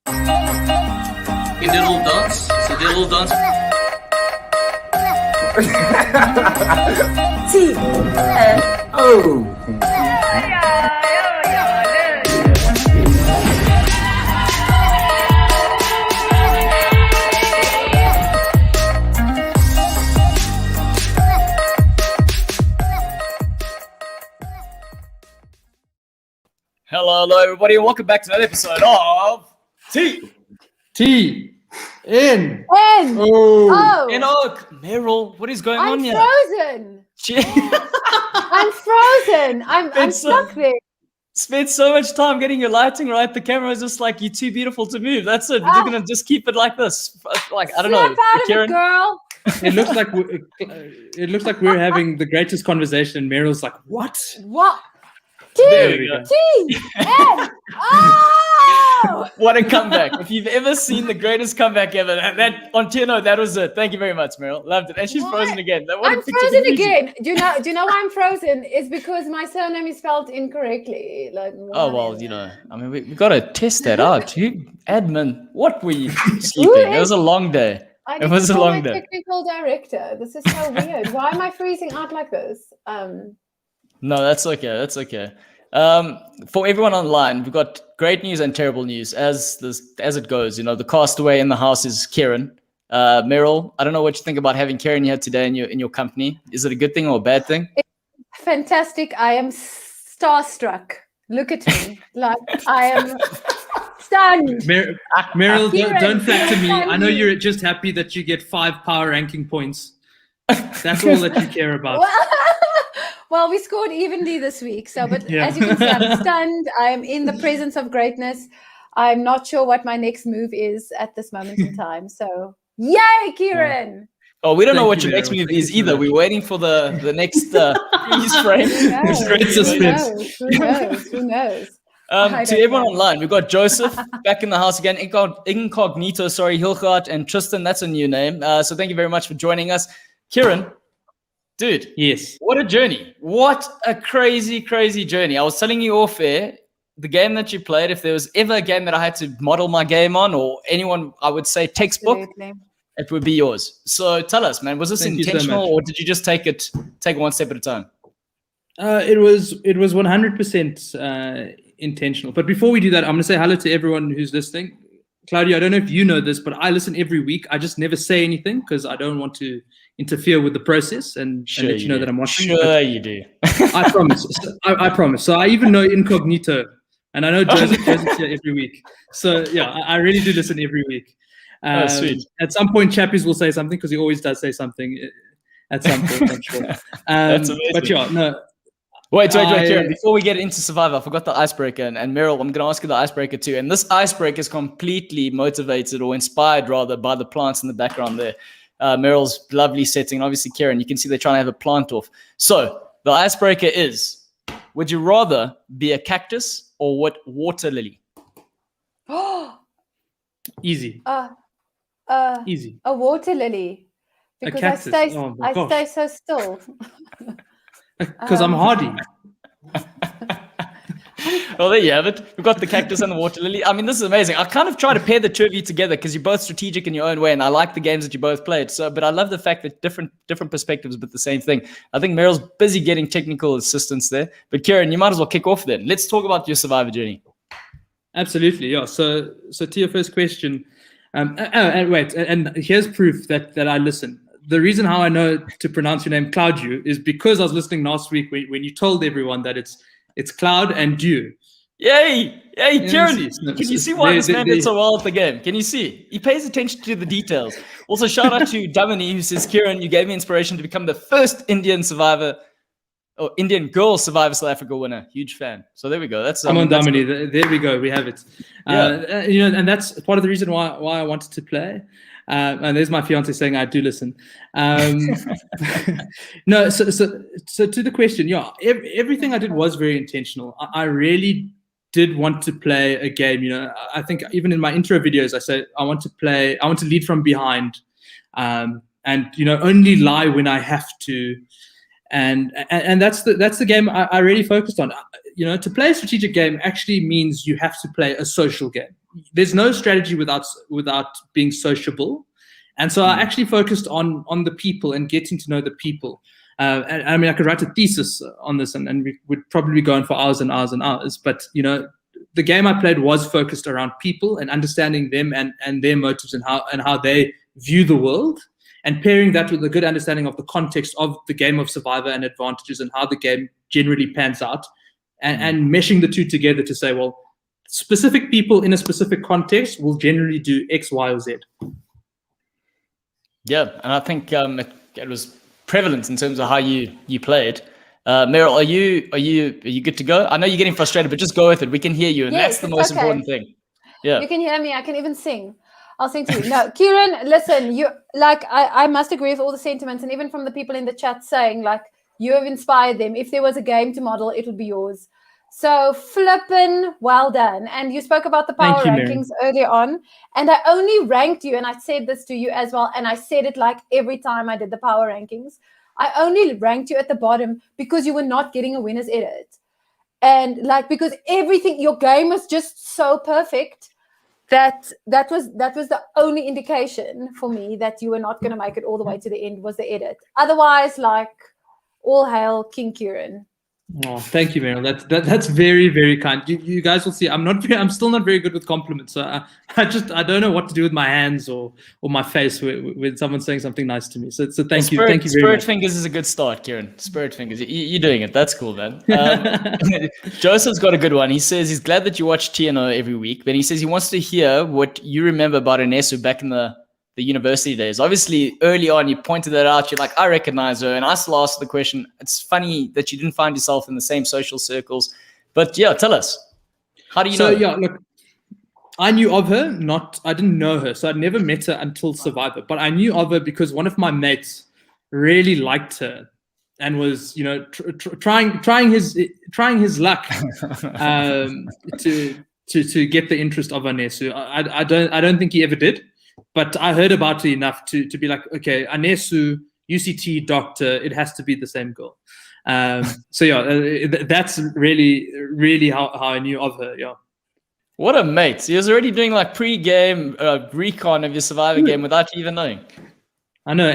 You did a little dance. So did a little dance. Oh. Hello, everybody, and welcome back to another episode of T-N. Oh, in Oak. Meryl, what is going on I'm here? frozen. I'm frozen. I'm stuck there. Spent so much time getting your lighting right. The camera is just like, you're too beautiful to move. That's it. We're gonna just keep it like this. Like, I don't know. Snap out of Kiran, it, girl. It looks like we're having the greatest conversation. And Meryl's like, what? What? There we go. T-N. Oh! What a comeback. If you've ever seen the greatest comeback ever, that on Tino, that was it. Thank you very much, Meryl. Loved it. And she's What? frozen again. I'm frozen again. Do you know why I'm frozen? It's because my surname is spelled incorrectly. Like, Oh, well, you know, I mean, we got to test that out. You, admin, what were you sleeping? It was a long day. It was a long day. Technical director. This is so weird. Why am I freezing out like this? No, that's okay. That's okay. For everyone online, we've got great news and terrible news as it goes. You know, the castaway in the house is Kiran. Meryl, I don't know what you think about having Kiran here today in your company. Is it a good thing or a bad thing? It's fantastic. I am starstruck. Look at me. Like, I am stunned. Meryl, don't flatter me. I know you're just happy that you get 5 power ranking points. That's all that you care about. Well, we scored evenly this week. So, but as you can see, I'm stunned. I'm in the presence of greatness. I'm not sure what my next move is at this moment in time. So, yay, Kiran! Oh, we don't know Thank what you, your next Meryl. move Thank is you so either. much. We're waiting for the next freeze frame. Great suspense. Who knows? To everyone online, we've got Joseph back in the house again. Incognito, sorry, Hilgard and Tristan. That's a new name. So thank you very much for joining us. Kiran, dude. Yes. What a journey. What a crazy, crazy journey. I was telling you off air, the game that you played, if there was ever a game that I had to model my game on, or anyone, I would say textbook, Absolutely. it would be yours. So tell us, man, was this Thank you so intentional much. or did you just take it one step at a time? It was 100% intentional. But before we do that, I'm going to say hello to everyone who's listening. Claudio, I don't know if you know this, but I listen every week. I just never say anything because I don't want to interfere with the process and let you know that I'm watching. Sure you do. I promise. I promise. So I even know Incognito, and I know Joseph's here every week. So yeah, I really do listen every week. Sweet. At some point, Chappies will say something because he always does say something at some point, I'm sure. That's amazing. But yeah, no. Wait, Kiran, before we get into Survivor, I forgot the icebreaker. And Meryl, I'm going to ask you the icebreaker too. And this icebreaker is completely motivated or inspired rather by the plants in the background there. Meryl's lovely setting. Obviously, Kiran, you can see they're trying to have a plant off. So the icebreaker is, would you rather be a cactus or what water lily? Easy. Easy. A water lily. A Because cactus. I Oh my gosh. stay so still. Because I'm hardy. Well, there you have it. We've got the cactus and the water lily. I mean, this is amazing. I kind of try to pair the two of you together because you're both strategic in your own way, and I like the games that you both played. So, but I love the fact that different perspectives, but the same thing. I think Meryl's busy getting technical assistance there. But Kiran, you might as well kick off then. Let's talk about your Survivor journey. Absolutely, yeah. So to your first question, and here's proof that I listen. The reason how I know to pronounce your name Claudio is because I was listening last week when you told everyone that it's Cloud and Dew. Yay! Kiran, No, can you see why this man did so well at the game? Can you see? He pays attention to the details. Also, shout out to Damini, who says, Kiran, you gave me inspiration to become the first Indian girl Survivor South Africa winner. Huge fan. So there we go. Come on, Damini. There we go. We have it. And that's part of the reason why I wanted to play. And there's my fiance saying I do listen. No, so to the question, yeah, everything I did was very intentional. I really did want to play a game. You know, I think even in my intro videos, I said I want to lead from behind, and only lie when I have to. And that's the game I really focused on. To play a strategic game actually means you have to play a social game. there's no strategy without being sociable. And so I actually focused on the people and getting to know the people. And I mean, I could write a thesis on this, and we would probably go on for hours and hours and hours. But the game I played was focused around people and understanding them and their motives and how they view the world, and pairing that with a good understanding of the context of the game of Survivor and advantages and how the game generally pans out, and meshing the two together to say, well, specific people in a specific context will generally do X, Y, or Z. Yeah, and I think it was prevalent in terms of how you played. Meryl, are you good to go? I know you're getting frustrated, but just go with it. We can hear you, and Yes, that's the most important thing. Yeah, you can hear me. I can even sing. I'll sing to you. No, Kiran, listen. I must agree with all the sentiments, and even from the people in the chat saying you have inspired them. If there was a game to model, it would be yours. So flippin' well done. And you spoke about the power rankings earlier on, and I only ranked you, and I said this to you as well, and I said it every time I did the power rankings. I only ranked you at the bottom because you were not getting a winner's edit. And because everything, your game was just so perfect that was the only indication for me that you were not going to make it all the way to the end, was the edit. Otherwise, all hail King Kiran. Oh, thank you, Meryl. That's very, very kind. You guys will see. I'm still not very good with compliments. So I don't know what to do with my hands or my face when someone's saying something nice to me. So thank you very much. Spirit fingers is a good start, Kiran. Spirit fingers. You're doing it. That's cool, man. Joseph's got a good one. He says he's glad that you watch TNO every week, but he says he wants to hear what you remember about Anesu back in the university days. Obviously, early on, you pointed that out. You're like, I recognize her. And I still ask the question, it's funny that you didn't find yourself in the same social circles. But yeah, tell us. How do you know? So yeah, look, I knew of her. I didn't know her. So I'd never met her until Survivor. But I knew of her because one of my mates really liked her and was, trying his luck to get the interest of Anesu. I don't think he ever did. But I heard about her enough to be like, okay, Anesu, UCT, doctor, it has to be the same girl. So yeah, that's really, really how I knew of her. Yeah. What a mate! He was already doing pre-game recon of your Survivor game without you even knowing. I know.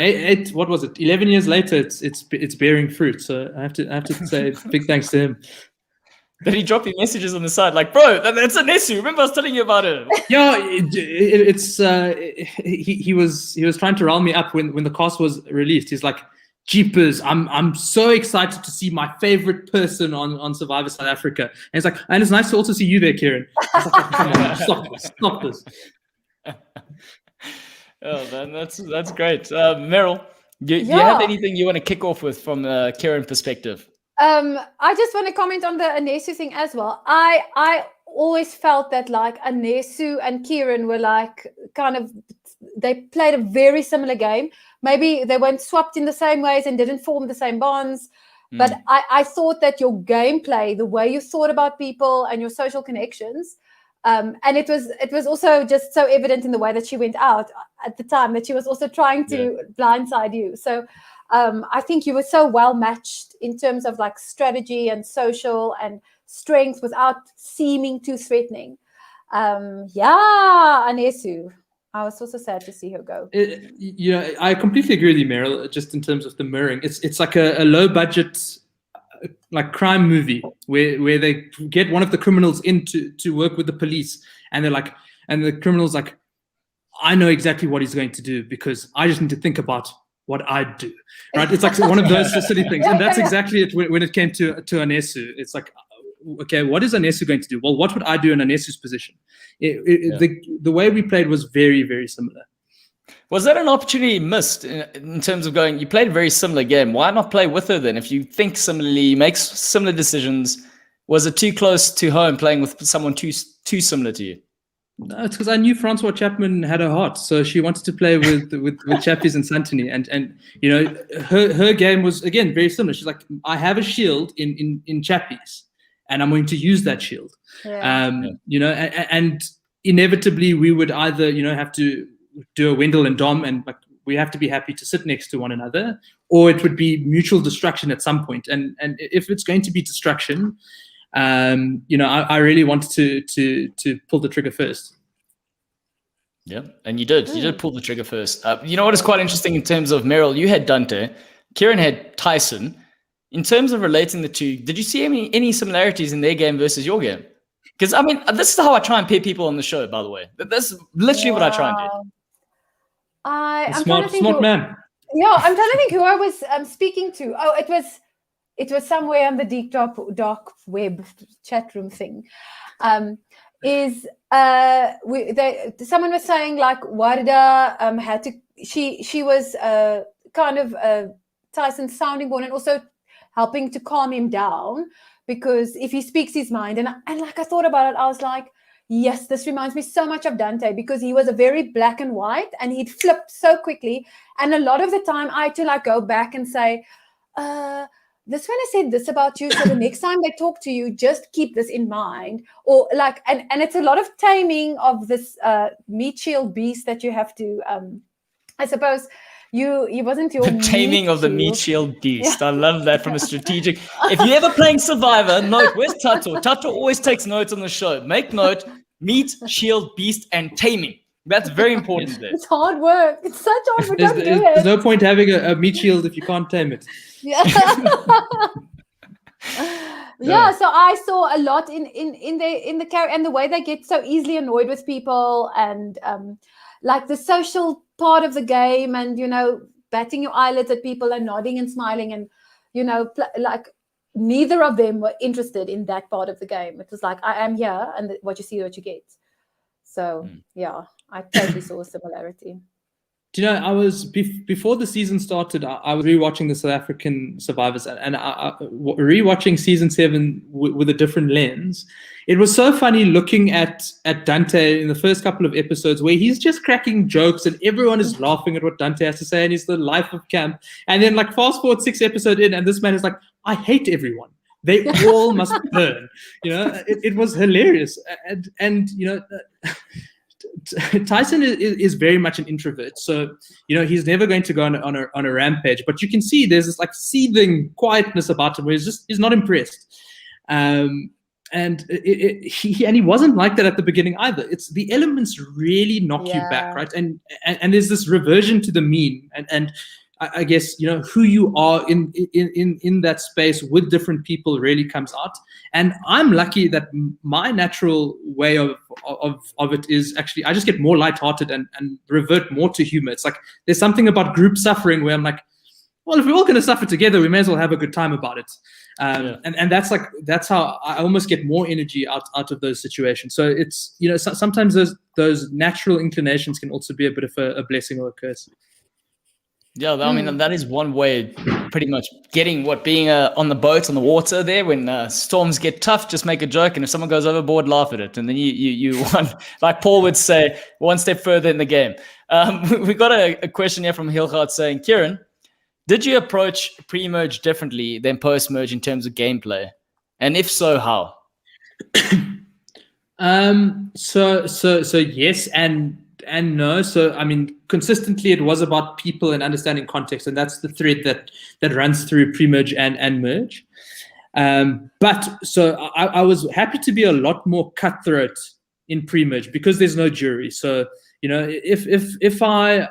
What was it? 11 years later, it's bearing fruit. So I have to say big thanks to him. Did he drop you messages on the side bro, that's Anesu? Remember I was telling you about it? Yeah, he was trying to rile me up when the cast was released. He's like, jeepers, I'm so excited to see my favorite person on Survivor South Africa. And he's like, and it's nice to also see you there, Kiran. I was like, come on, stop this. Oh man, that's great. Meryl, do you have anything you want to kick off with from the Kiran perspective? I just want to comment on the Anesu thing as well. I always felt that Anesu and Kiran were they played a very similar game. Maybe they weren't swapped in the same ways and didn't form the same bonds. But I thought that your gameplay, the way you thought about people and your social connections, and it was also just so evident in the way that she went out at the time that she was also trying to blindside you. So I think you were so well matched in terms of strategy and social and strength without seeming too threatening. Anesu. I was also sad to see her go. I completely agree with you, Meryl, just in terms of the mirroring. It's like a low budget crime movie where they get one of the criminals in to work with the police, and the criminal's like, I know exactly what he's going to do because I just need to think about what I'd do, right? It's like one of those silly things. And that's exactly it when it came to Anesu. It's like, okay, what is Anesu going to do? Well, what would I do in Anesu's position? The way we played was very, very similar. Was that an opportunity missed in terms of going, you played a very similar game. Why not play with her then? If you think similarly, make similar decisions, was it too close to home playing with someone too similar to you? No, it's because I knew Francois Chapman had her heart, so she wanted to play with Chappies and Santini, and her game was again very similar. She's like, I have a shield in Chappies, and I'm going to use that shield. And inevitably we would either have to do a Wendell and Dom, and we have to be happy to sit next to one another, or it would be mutual destruction at some point. And if it's going to be destruction, I really wanted to pull the trigger first. Yeah, and you did pull the trigger first. You know what is quite interesting in terms of Meryl, you had Dante, Kiran had Tyson. In terms of relating the two, did you see any similarities in their game versus your game? Because I mean, this is how I try and pair people on the show, by the way. That's literally what I try and do. I'm trying to think smart man. Yeah, I'm trying to think who I was speaking to. Oh, it was somewhere on the deep dark web chat room thing. Someone was saying like Warda had to. She was kind of Tyson's sounding board and also helping to calm him down, because if he speaks his mind, and like I thought about it, I was like, yes, this reminds me so much of Dante, because he was a very black and white and he'd flipped so quickly. And a lot of the time I had to like go back and say, this one I said this about you, so the next time they talk to you, just keep this in mind. Or like, and it's a lot of taming of this meat shield beast that you have to, I suppose, you wasn't your the taming of the meat shield beast. Yeah. I love that from a strategic. If you're ever playing Survivor, note, where's Tato? Tato always takes notes on the show. Make note, meat, shield, beast, and taming. That's very important there. It's hard work. It's such hard work. Don't do it. There's no point having a meat shield if you can't tame it. Yeah. Yeah, so I saw a lot in the character and the way they get so easily annoyed with people, and like the social part of the game, and batting your eyelids at people and nodding and smiling, and like neither of them were interested in that part of the game. It was like, I am here, and what you see, what you get. So yeah, I totally saw a similarity. Do you know, I was before the season started, I was rewatching the South African Survivors, and rewatching season 7 with a different lens. It was so funny looking at Dante in the first couple of episodes, where he's just cracking jokes and everyone is laughing at what Dante has to say, and he's the life of camp. And then like fast forward 6 episodes in, and this man is like, I hate everyone. They all must burn. It was hilarious, and Tyson is very much an introvert, so he's never going to go on a rampage. But you can see there's this like seething quietness about him, where he's not impressed, and he wasn't like that at the beginning either. It's the elements really knock you back, right? And there's this reversion to the mean, and I guess who you are in that space with different people really comes out. And I'm lucky that my natural way of it is actually I just get more lighthearted and revert more to humor. It's like there's something about group suffering where I'm like, well, if we're all going to suffer together, we may as well have a good time about it. And that's how I almost get more energy out of those situations. So it's sometimes those natural inclinations can also be a bit of a blessing or a curse. Yeah, I mean, that is one way, pretty much being on the boat, on the water there, when storms get tough, just make a joke. And if someone goes overboard, laugh at it. And then you won, like Paul would say, one step further in the game. We got a question here from Hilgard saying, Kiran, did you approach pre-merge differently than post-merge in terms of gameplay? And if so, how? So yes and no. So I mean, consistently it was about people and understanding context, and that's the thread that runs through pre-merge and merge. But so I was happy to be a lot more cutthroat in pre-merge because there's no jury. So if I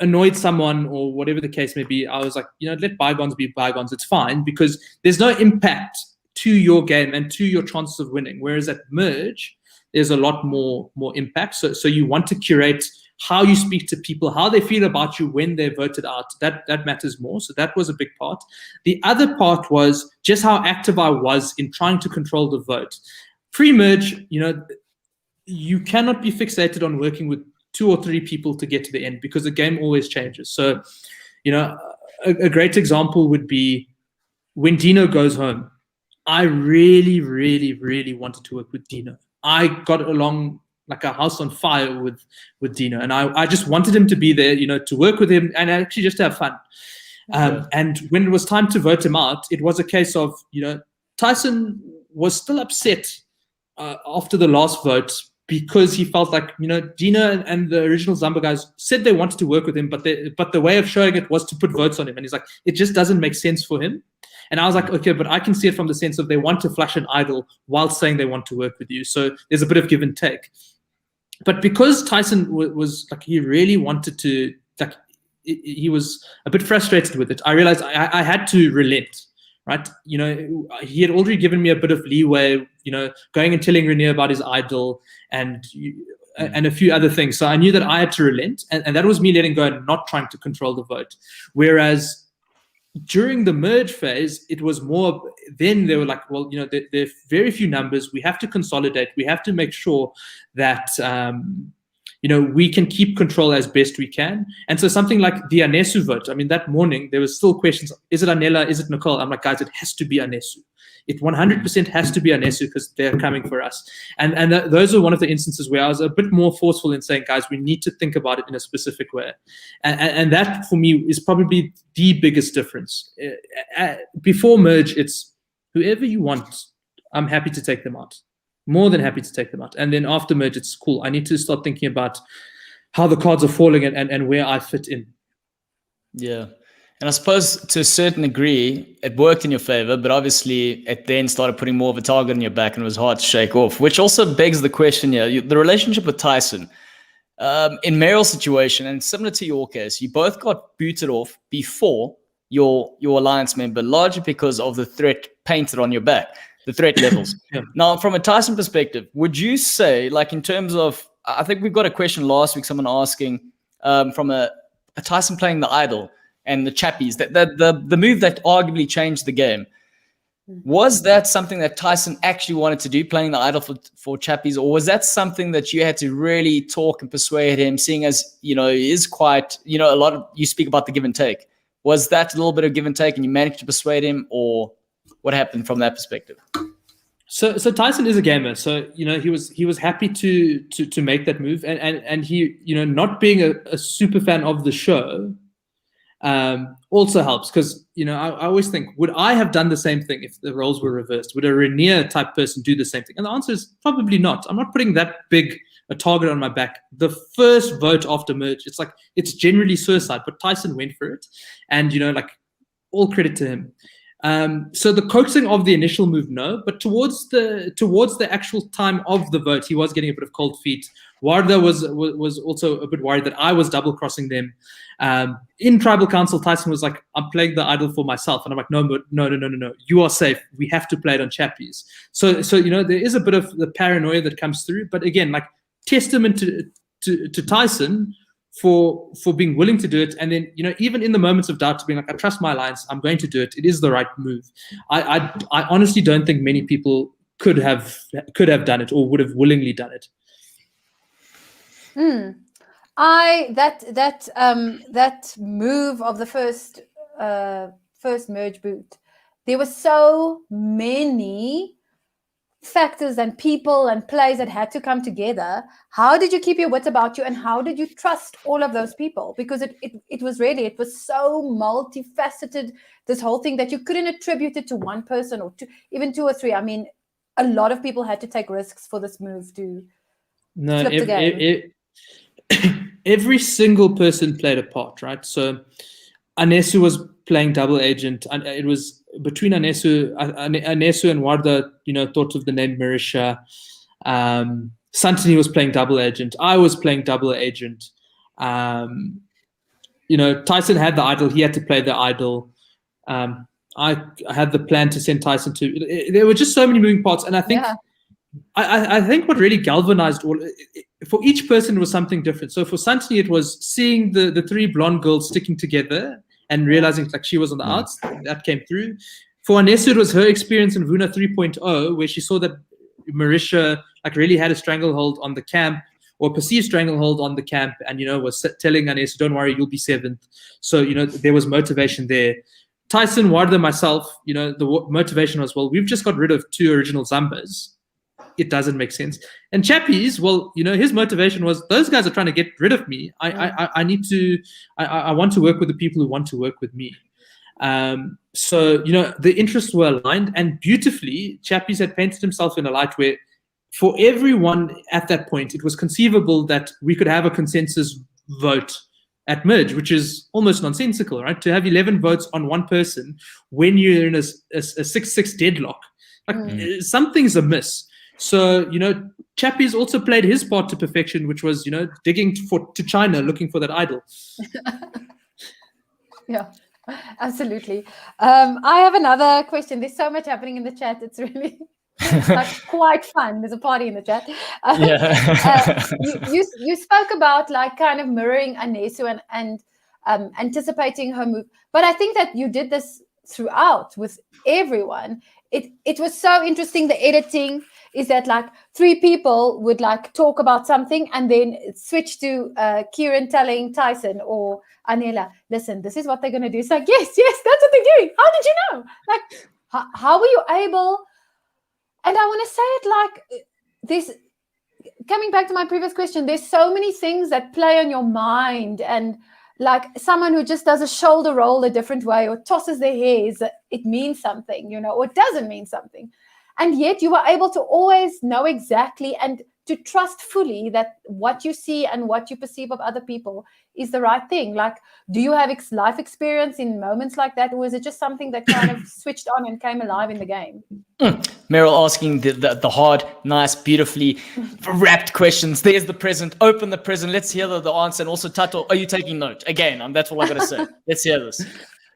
annoyed someone or whatever the case may be, I was like, let bygones be bygones. It's fine because there's no impact to your game and to your chances of winning. Whereas at merge, there's a lot more impact. So you want to curate how you speak to people, how they feel about you when they're voted out. That matters more. So that was a big part. The other part was just how active I was in trying to control the vote. Pre-merge, you cannot be fixated on working with 2 or 3 people to get to the end because the game always changes. So, a great example would be when Dino goes home. I really, really, really wanted to work with Dino. I got along like a house on fire with Dino, and I just wanted him to be there, to work with him and actually just have fun. And when it was time to vote him out, it was a case of, Tyson was still upset after the last vote because he felt like, Dino and the original Zamba guys said they wanted to work with him, but the way of showing it was to put votes on him. And he's like, it just doesn't make sense for him. And I was like, okay, but I can see it from the sense of they want to flush an idol while saying they want to work with you. So there's a bit of give and take. but because Tyson was like, he really wanted to, like, he was a bit frustrated with it. I realized I had to relent, right? You know, he had already given me a bit of leeway, you know, going and telling Renier about his idol and a few other things. So I knew that I had to relent, and that was me letting go and not trying to control the vote. Whereas during the merge phase, it was more, then they were like, well, you know, there are very few numbers. We have to consolidate. We have to make sure that, you know, we can keep control as best we can. And so something like the Anesu vote, I mean, that morning, there was still questions. Is it Anela? Is it Nicole? I'm like, guys, it has to be Anesu. It 100% has to be Anesu because they're coming for us. And those are one of the instances where I was a bit more forceful in saying, guys, we need to think about it in a specific way. And that, for me, is probably the biggest difference. Before merge, it's whoever you want, I'm happy to take them out. More than happy to take them out. And then after merge, it's cool. I need to start thinking about how the cards are falling and where I fit in. Yeah. And I suppose to a certain degree, it worked in your favor, but obviously it then started putting more of a target on your back and it was hard to shake off, which also begs the question here, the relationship with Tyson. In Meryl's situation, and similar to your case, you both got booted off before your alliance member, largely because of the threat painted on your back, the threat levels. Yeah. Now, from a Tyson perspective, would you say, like in terms of, I think we've got a question last week, someone asking from a Tyson playing the idol, and the chappies, the move that arguably changed the game. Was that something that Tyson actually wanted to do, playing the idol for chappies, or was that something that you had to really talk and persuade him, seeing as, you know, he is quite, you know, a lot of, you speak about the give and take. Was that a little bit of give and take and you managed to persuade him, or what happened from that perspective? So Tyson is a gamer, so you know he was happy to make that move, and he, you know, not being a super fan of the show also helps, because, you know, I always think, would I have done the same thing if the roles were reversed? Would a Renier type person do the same thing? And the answer is probably not. I'm not putting that big a target on my back. The first vote after merge, it's like, it's generally suicide, but Tyson went for it, and, you know, like, all credit to him. So the coaxing of the initial move, no, but towards the actual time of the vote, he was getting a bit of cold feet. Warda was also a bit worried that I was double crossing them. In tribal council, Tyson was like, I'm playing the idol for myself, and I'm like, no, you are safe. We have to play it on chappies. So you know, there is a bit of the paranoia that comes through, but again, like, testament to Tyson for being willing to do it, and then, you know, even in the moments of doubt, to being like, I trust my alliance, I'm going to do it. It is the right move. I honestly don't think many people could have done it or would have willingly done it. That move of the first merge boot, there were so many factors and people and plays that had to come together. How did you keep your wits about you, and how did you trust all of those people? Because it was so multifaceted, this whole thing, that you couldn't attribute it to one person or even two or three. I mean, a lot of people had to take risks for this move to flip the game. Every single person played a part, right? So Anesu was playing double agent, and it was between Anesu and Warda, you know, thought of the name Marisha. Santini was playing double agent. I was playing double agent. You know, Tyson had the idol. He had to play the idol. I had the plan to send Tyson to. There were just so many moving parts, and I think. Yeah. I think what really galvanized for each person was something different. So for Santini, it was seeing the three blonde girls sticking together and realizing, like, she was on the outs. That came through. For Anesu, it was her experience in Vuna 3.0, where she saw that Marisha, like, really had a stranglehold on the camp, or perceived stranglehold on the camp, and, you know, was telling Anesu, don't worry, you'll be 7th. So, you know, there was motivation there. Tyson, Warda, myself, you know, the motivation was, well, we've just got rid of 2 original Zambas. It doesn't make sense. And Chappies, well, you know, his motivation was, those guys are trying to get rid of me. I want to work with the people who want to work with me. So, you know, the interests were aligned, and beautifully, Chappies had painted himself in a light where, for everyone at that point, it was conceivable that we could have a consensus vote at merge, which is almost nonsensical, right? To have 11 votes on one person when you're in a 6-6 deadlock, like something's amiss. So, Chappie's also played his part to perfection, which was, digging to China, looking for that idol. Yeah, absolutely. I have another question. There's so much happening in the chat. It's really like quite fun. There's a party in the chat. You spoke about like kind of mirroring Anesu and anticipating her move. But I think that you did this throughout with everyone. It was so interesting. The editing is that like 3 people would like talk about something and then switch to Kiran telling Tyson or Anela, listen, this is what they're going to do. It's like, yes, that's what they're doing. How did you know? Like, how were you able? And I want to say it like this, coming back to my previous question, there's so many things that play on your mind, and like someone who just does a shoulder roll a different way or tosses their hairs, it means something, or it doesn't mean something. And yet you were able to always know exactly and to trust fully that what you see and what you perceive of other people is the right thing. Like, do you have life experience in moments like that? Or is it just something that kind of switched on and came alive in the game? Meryl asking the hard, nice, beautifully wrapped questions. There's the present. Open the present. Let's hear the answer. And also, Tato, are you taking note? Again, that's all I got to say. Let's hear this.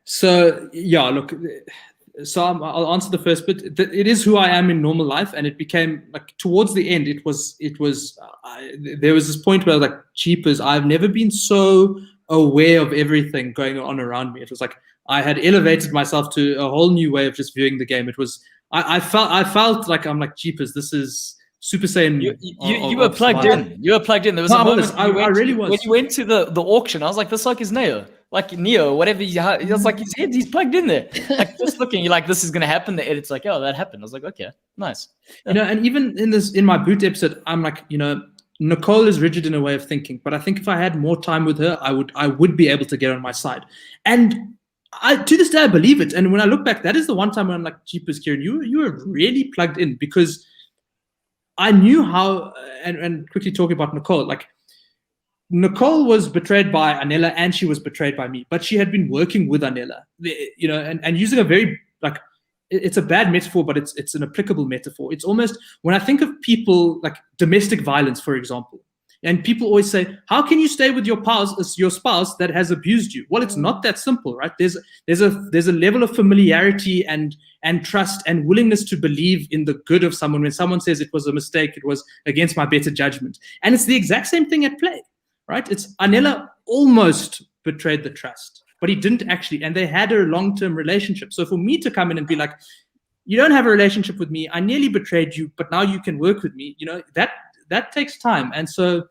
So, yeah, look... So I'll answer the first bit. It is who I am in normal life, and it became like towards the end. There was this point where I was like, "Jeepers, I've never been so aware of everything going on around me." It was like I had elevated myself to a whole new way of just viewing the game. It was I felt like I'm like, "Jeepers, this is Super Saiyan." You were plugged in. You were plugged in. There was a moment I really was. When you went to the auction, I was like, "This like is Neo." Like Neo, whatever it was like his head, he's plugged in there. Like just looking, you're like, this is gonna happen. The edit's like, oh, that happened. I was like, okay, nice. Yeah. And even in my boot episode, I'm like, Nicole is rigid in a way of thinking, but I think if I had more time with her, I would be able to get on my side. And to this day, I believe it. And when I look back, that is the one time when I'm like, jeepers, Kiran, you were really plugged in, because I knew how. And quickly talking about Nicole, like. Nicole was betrayed by Anela and she was betrayed by me, but she had been working with Anela, and using a very, like, it's a bad metaphor, but it's an applicable metaphor. It's almost, when I think of people like domestic violence, for example, and people always say, how can you stay with your spouse that has abused you? Well, it's not that simple, right? There's a level of familiarity and trust and willingness to believe in the good of someone. When someone says it was a mistake, it was against my better judgment. And it's the exact same thing at play. Right? It's Anela almost betrayed the trust, but he didn't actually, and they had a long-term relationship. So for me to come in and be like, you don't have a relationship with me, I nearly betrayed you, but now you can work with me, that takes time. And so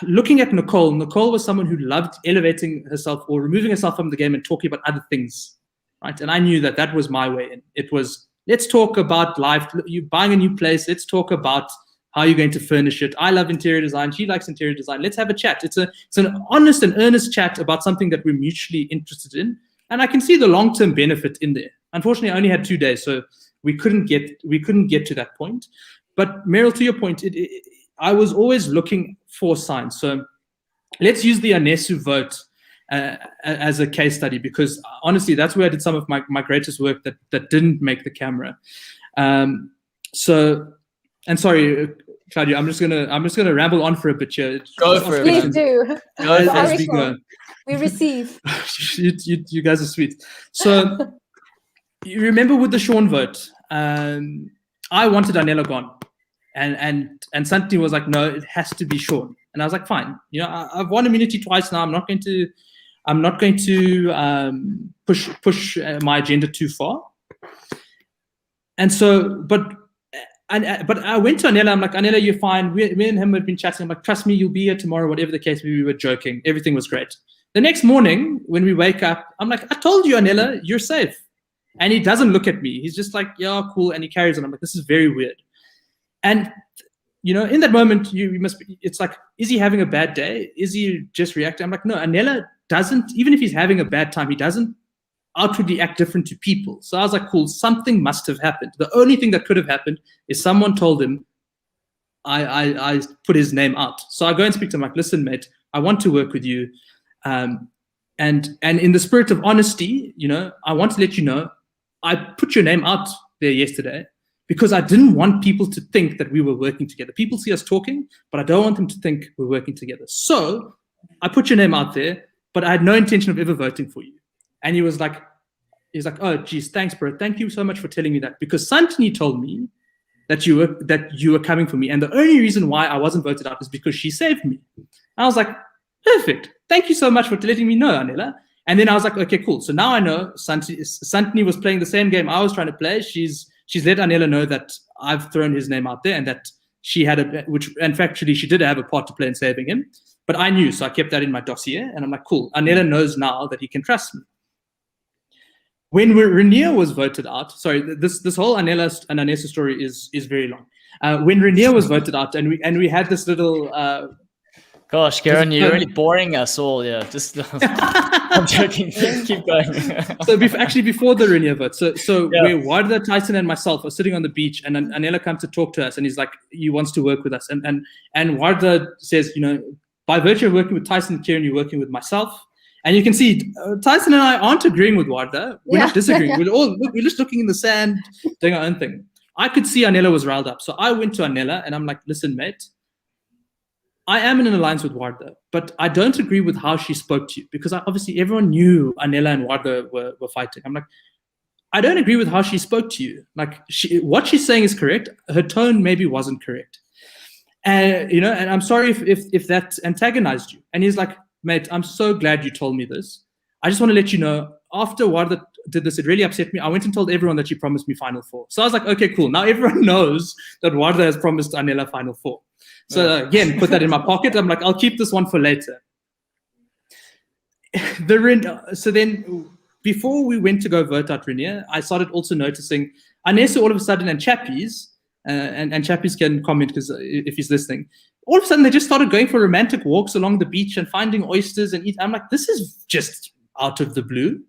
looking at Nicole was someone who loved elevating herself or removing herself from the game and talking about other things, right? And I knew that was my way in. It was, let's talk about life, you buying a new place, let's talk about how you're going to furnish it. I love interior design. She likes interior design. Let's have a chat. It's an honest and earnest chat about something that we're mutually interested in. And I can see the long-term benefit in there. Unfortunately, I only had 2 days, so we couldn't get to that point. But Meryl, to your point, I was always looking for signs. So let's use the Anesu vote as a case study, because honestly, that's where I did some of my greatest work that didn't make the camera. And sorry, Claudio, I'm just gonna ramble on for a bit here. Go for it. Please do. As we go. We receive. you guys are sweet. So you remember with the Sean vote, I wanted Anela gone, and Santi was like, no, it has to be Sean. And I was like, fine. I've won immunity twice now. I'm not going to push my agenda too far. And so, but I went to Anela. I'm like, Anela, you're fine. Me and him had been chatting. I'm like, trust me, you'll be here tomorrow. Whatever the case, we were joking. Everything was great. The next morning, when we wake up, I'm like, I told you, Anela, you're safe. And he doesn't look at me. He's just like, yeah, cool. And he carries on. I'm like, this is very weird. And, in that moment, you must be, it's like, is he having a bad day? Is he just reacting? I'm like, no, Anela doesn't, even if he's having a bad time, he doesn't outwardly act different to people. So I was like, cool, something must have happened. The only thing that could have happened is someone told him I put his name out. So I go and speak to him, like, listen, mate, I want to work with you. And in the spirit of honesty, I want to let you know, I put your name out there yesterday because I didn't want people to think that we were working together. People see us talking, but I don't want them to think we're working together. So I put your name out there, but I had no intention of ever voting for you. And he was like, oh, geez, thanks, bro. Thank you so much for telling me that, because Santini told me that you were coming for me. And the only reason why I wasn't voted out is because she saved me. I was like, perfect. Thank you so much for letting me know, Anela. And then I was like, okay, cool. So now I know Santini was playing the same game I was trying to play. She's let Anela know that I've thrown his name out there and that she had and factually she did have a part to play in saving him. But I knew, so I kept that in my dossier. And I'm like, cool. Anela knows now that he can trust me. When Rainier was voted out, sorry, this whole Anela and Anessa story is very long. When Rainier was voted out, and we had this little. Gosh, Kiran, you're really boring us all. Yeah, just I'm joking. Keep going. So before the Rainier vote, so where Warda, Tyson, and myself are sitting on the beach, and Anela comes to talk to us, and he's like, he wants to work with us, and Warda says, by virtue of working with Tyson and Kiran, you're working with myself. And you can see Tyson and I aren't agreeing with Warda. We're not disagreeing. We're just looking in the sand, doing our own thing. I could see Anela was riled up. So I went to Anela and I'm like, listen, mate, I am in an alliance with Warda, but I don't agree with how she spoke to you, because obviously everyone knew Anela and Warda were fighting. I'm like, I don't agree with how she spoke to you. Like, what she's saying is correct. Her tone maybe wasn't correct. And, and I'm sorry if that antagonized you. And he's like, mate, I'm so glad you told me this. I just want to let you know, after Warda did this, it really upset me. I went and told everyone that she promised me Final Four. So I was like, okay, cool. Now everyone knows that Warda has promised Anela Final Four. So again, put that in my pocket. I'm like, I'll keep this one for later. So then, before we went to go vote out Rainier, I started also noticing Anessa all of a sudden, and Chappies, and Chappies can comment because if he's listening, all of a sudden they just started going for romantic walks along the beach and finding oysters and eat. I'm like, this is just out of the blue.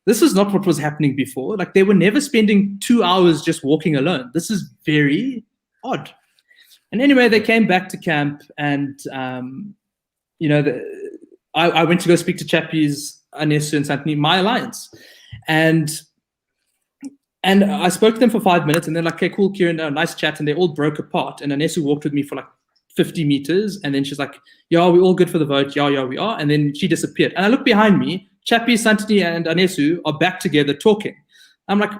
This is not what was happening before. Like, they were never spending 2 hours just walking alone. This is very odd. And anyway, they came back to camp, and I went to go speak to Chappies, Anessa, and Santini, my alliance, and I spoke to them for 5 minutes, and they're like, okay, cool, Kiran, nice chat, and they all broke apart. And Anessa walked with me for like 50 meters, and then she's like, yeah, we're all good for the vote. Yeah, we are. And then she disappeared. And I look behind me, Chappies, Santini, and Anesu are back together talking. I'm like,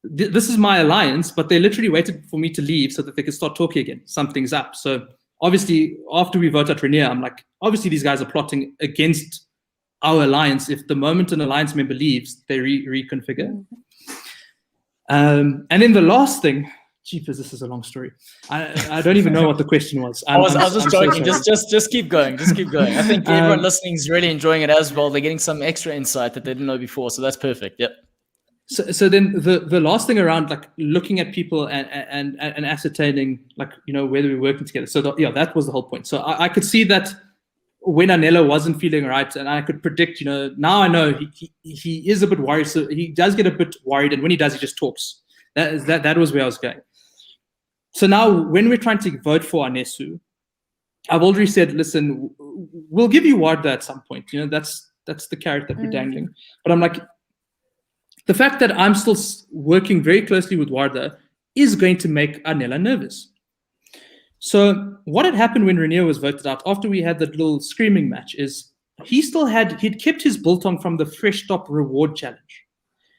this is my alliance, but they literally waited for me to leave so that they could start talking again. Something's up. So obviously, after we vote at Rainier, I'm like, obviously these guys are plotting against our alliance. If the moment an alliance member leaves, they reconfigure. And then the last thing, jeepers, this is a long story. I don't even know what the question was. I was just joking. Just keep going. Just keep going. I think everyone listening is really enjoying it as well. They're getting some extra insight that they didn't know before. So that's perfect. Yep. So then the last thing around, like, looking at people and ascertaining, like, whether we're working together. So that was the whole point. So I could see that when Anela wasn't feeling right, and I could predict, now I know he is a bit worried. So he does get a bit worried, and when he does, he just talks. That was where I was going. So now when we're trying to vote for Anesu, I've already said, listen, we'll give you Warda at some point. That's the carrot that we're dangling. But I'm like, the fact that I'm still working very closely with Warda is going to make Anela nervous. So what had happened when Rainier was voted out, after we had that little screaming match, is he'd kept his biltong from the Fresh Stop reward challenge.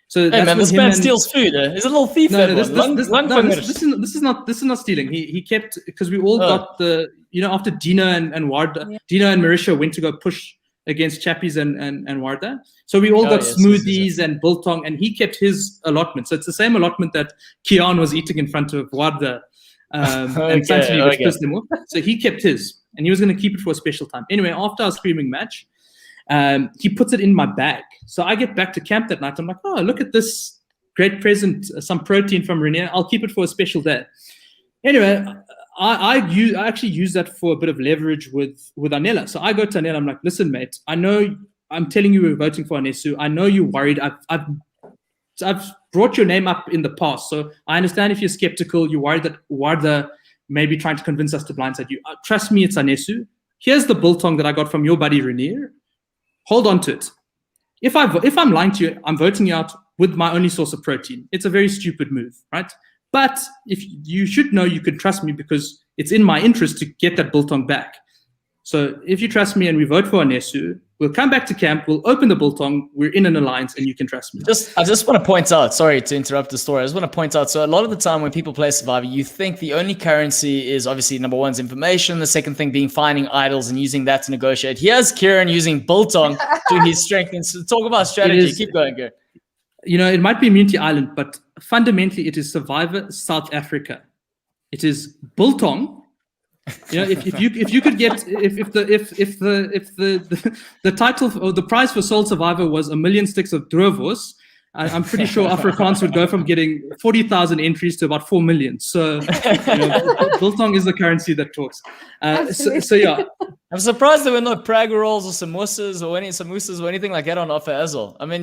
So hey man, this man steals food. He's a little thief. This is not stealing. He kept, because we all got the, after Dino and Warda, Dino and Marisha went to go push against Chappies and Warda. So we all got smoothies and biltong, and he kept his allotment. So it's the same allotment that Kian was eating in front of Warda. And Santini was pissed him off. So he kept his, and he was going to keep it for a special time. Anyway, after our screaming match, he puts it in my bag. So I get back to camp that night. I'm like, oh, look at this great present, some protein from Rainier. I'll keep it for a special day. Anyway, I actually use that for a bit of leverage with Anela. So I go to Anela. I'm like, listen, mate, I know I'm telling you we're voting for Anesu. I know you're worried. I've brought your name up in the past. So I understand if you're skeptical, you're worried that Warda may be trying to convince us to blindside you. Trust me, it's Anesu. Here's the biltong that I got from your buddy Rainier. Hold on to it. If I'm lying to you, I'm voting you out with my only source of protein. It's a very stupid move, right? But if you should know, you can trust me because it's in my interest to get that biltong back. So if you trust me and we vote for Anesu, we'll come back to camp, we'll open the biltong, we're in an alliance, and you can trust me. I just want to point out, sorry to interrupt the story, I just want to point out, so a lot of the time when people play Survivor, you think the only currency is obviously number one's information, the second thing being finding idols and using that to negotiate. Here's Kiran using biltong to his strength. And so talk about strategy. Keep going, Kiran. You know, it might be Immunity Island, but fundamentally it is Survivor South Africa. It is biltong. You know, if you could get if the title or the prize for Soul Survivor was 1 million sticks of Droevos, I'm pretty sure Afrikaans would go from getting 40,000 entries to about 4 million. So, you know, biltong is the currency that talks. So yeah, I'm surprised there were no Prague rolls or samosas or anything like that on offer as well. I mean,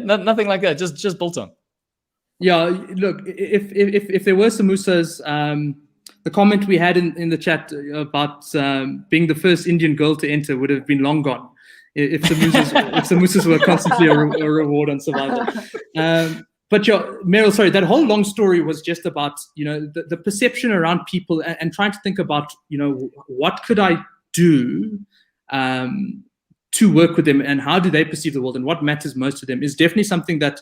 nothing like that. Just biltong. Yeah, look, if there were samosas, the comment we had in the chat about being the first Indian girl to enter would have been long gone if samosas were constantly a reward on Survivor. But Meryl, sorry, that whole long story was just about, you know, the perception around people and trying to think about, you know, what could I do to work with them and how do they perceive the world and what matters most to them is definitely something that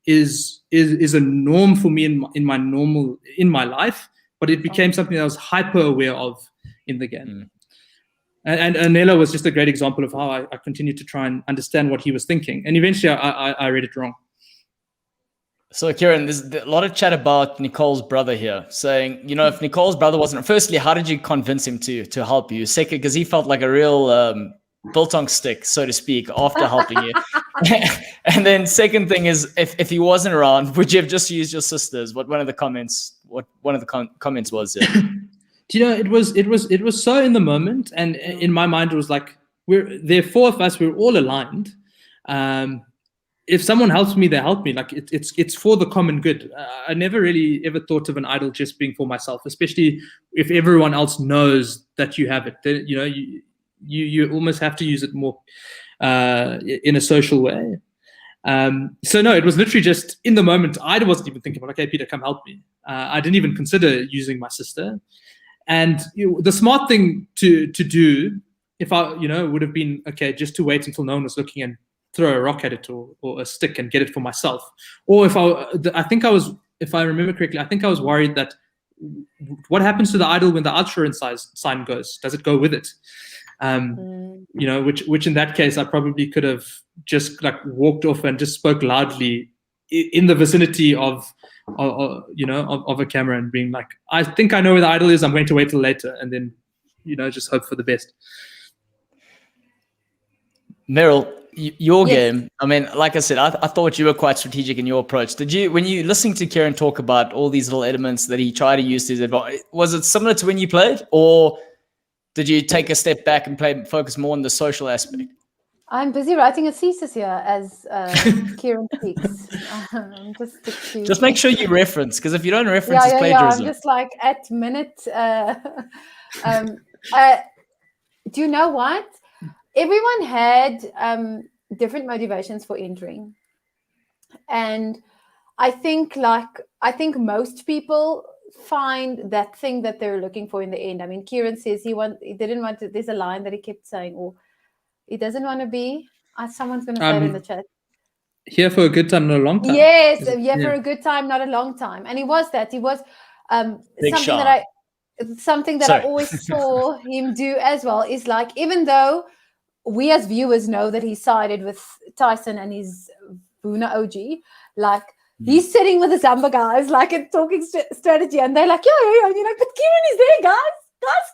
is a norm for me in my life. But it became something that I was hyper aware of in the game. And Anela was just a great example of how I continued to try and understand what he was thinking. And eventually I read it wrong. So Kiran, there's a lot of chat about Nicole's brother here saying, you know, if Nicole's brother wasn't, firstly, how did you convince him to help you? Second, because he felt like a real biltong stick, so to speak, after helping you. And then second thing is, if he wasn't around, would you have just used your sisters? What one of the comments was there? Do you know, it was so in the moment, and in my mind it was like, there are 4 of us, we're all aligned. If someone helps me, they help me. Like it's for the common good. I never really ever thought of an idol just being for myself, especially if everyone else knows that you have it. Then, you know, you almost have to use it more in a social way. So no, it was literally just in the moment. I wasn't even thinking about, okay, Peter, come help me. I didn't even consider using my sister. And the smart thing to do, if I, you know, would have been, okay, just to wait until no one was looking and throw a rock at it or a stick and get it for myself. Or if if I remember correctly, I think I was worried that what happens to the idol when the outsurance sign goes? Does it go with it? You know, which in that case, I probably could have just like walked off and just spoke loudly in the vicinity of a camera and being like, I think I know where the idol is. I'm going to wait till later, and then, you know, just hope for the best. Meryl, your game, I mean, like I said, I thought you were quite strategic in your approach. Did you, when you listening to Kiran talk about all these little elements that he tried to use to his advantage, was it similar to when you played, or did you take a step back and focus more on the social aspect? I'm busy writing a thesis here as Kiran speaks. Just make sure you reference, because if you don't reference, it's plagiarism. I'm just like at minute. Do you know what? Everyone had different motivations for entering, and I think most people find that thing that they're looking for in the end. I mean, Kiran says he didn't want to. There's a line that he kept saying, or he doesn't want to be. Someone's going to say it in the chat. Here for a good time, not a long time. Yes, for a good time, not a long time. And he was that. He was something that I always saw him do as well. Is like, even though we as viewers know that he sided with Tyson and his Boona OG, like he's sitting with the Zamba guys, like and talking strategy, and they're like, yeah, you know, but Kiran is there, guys,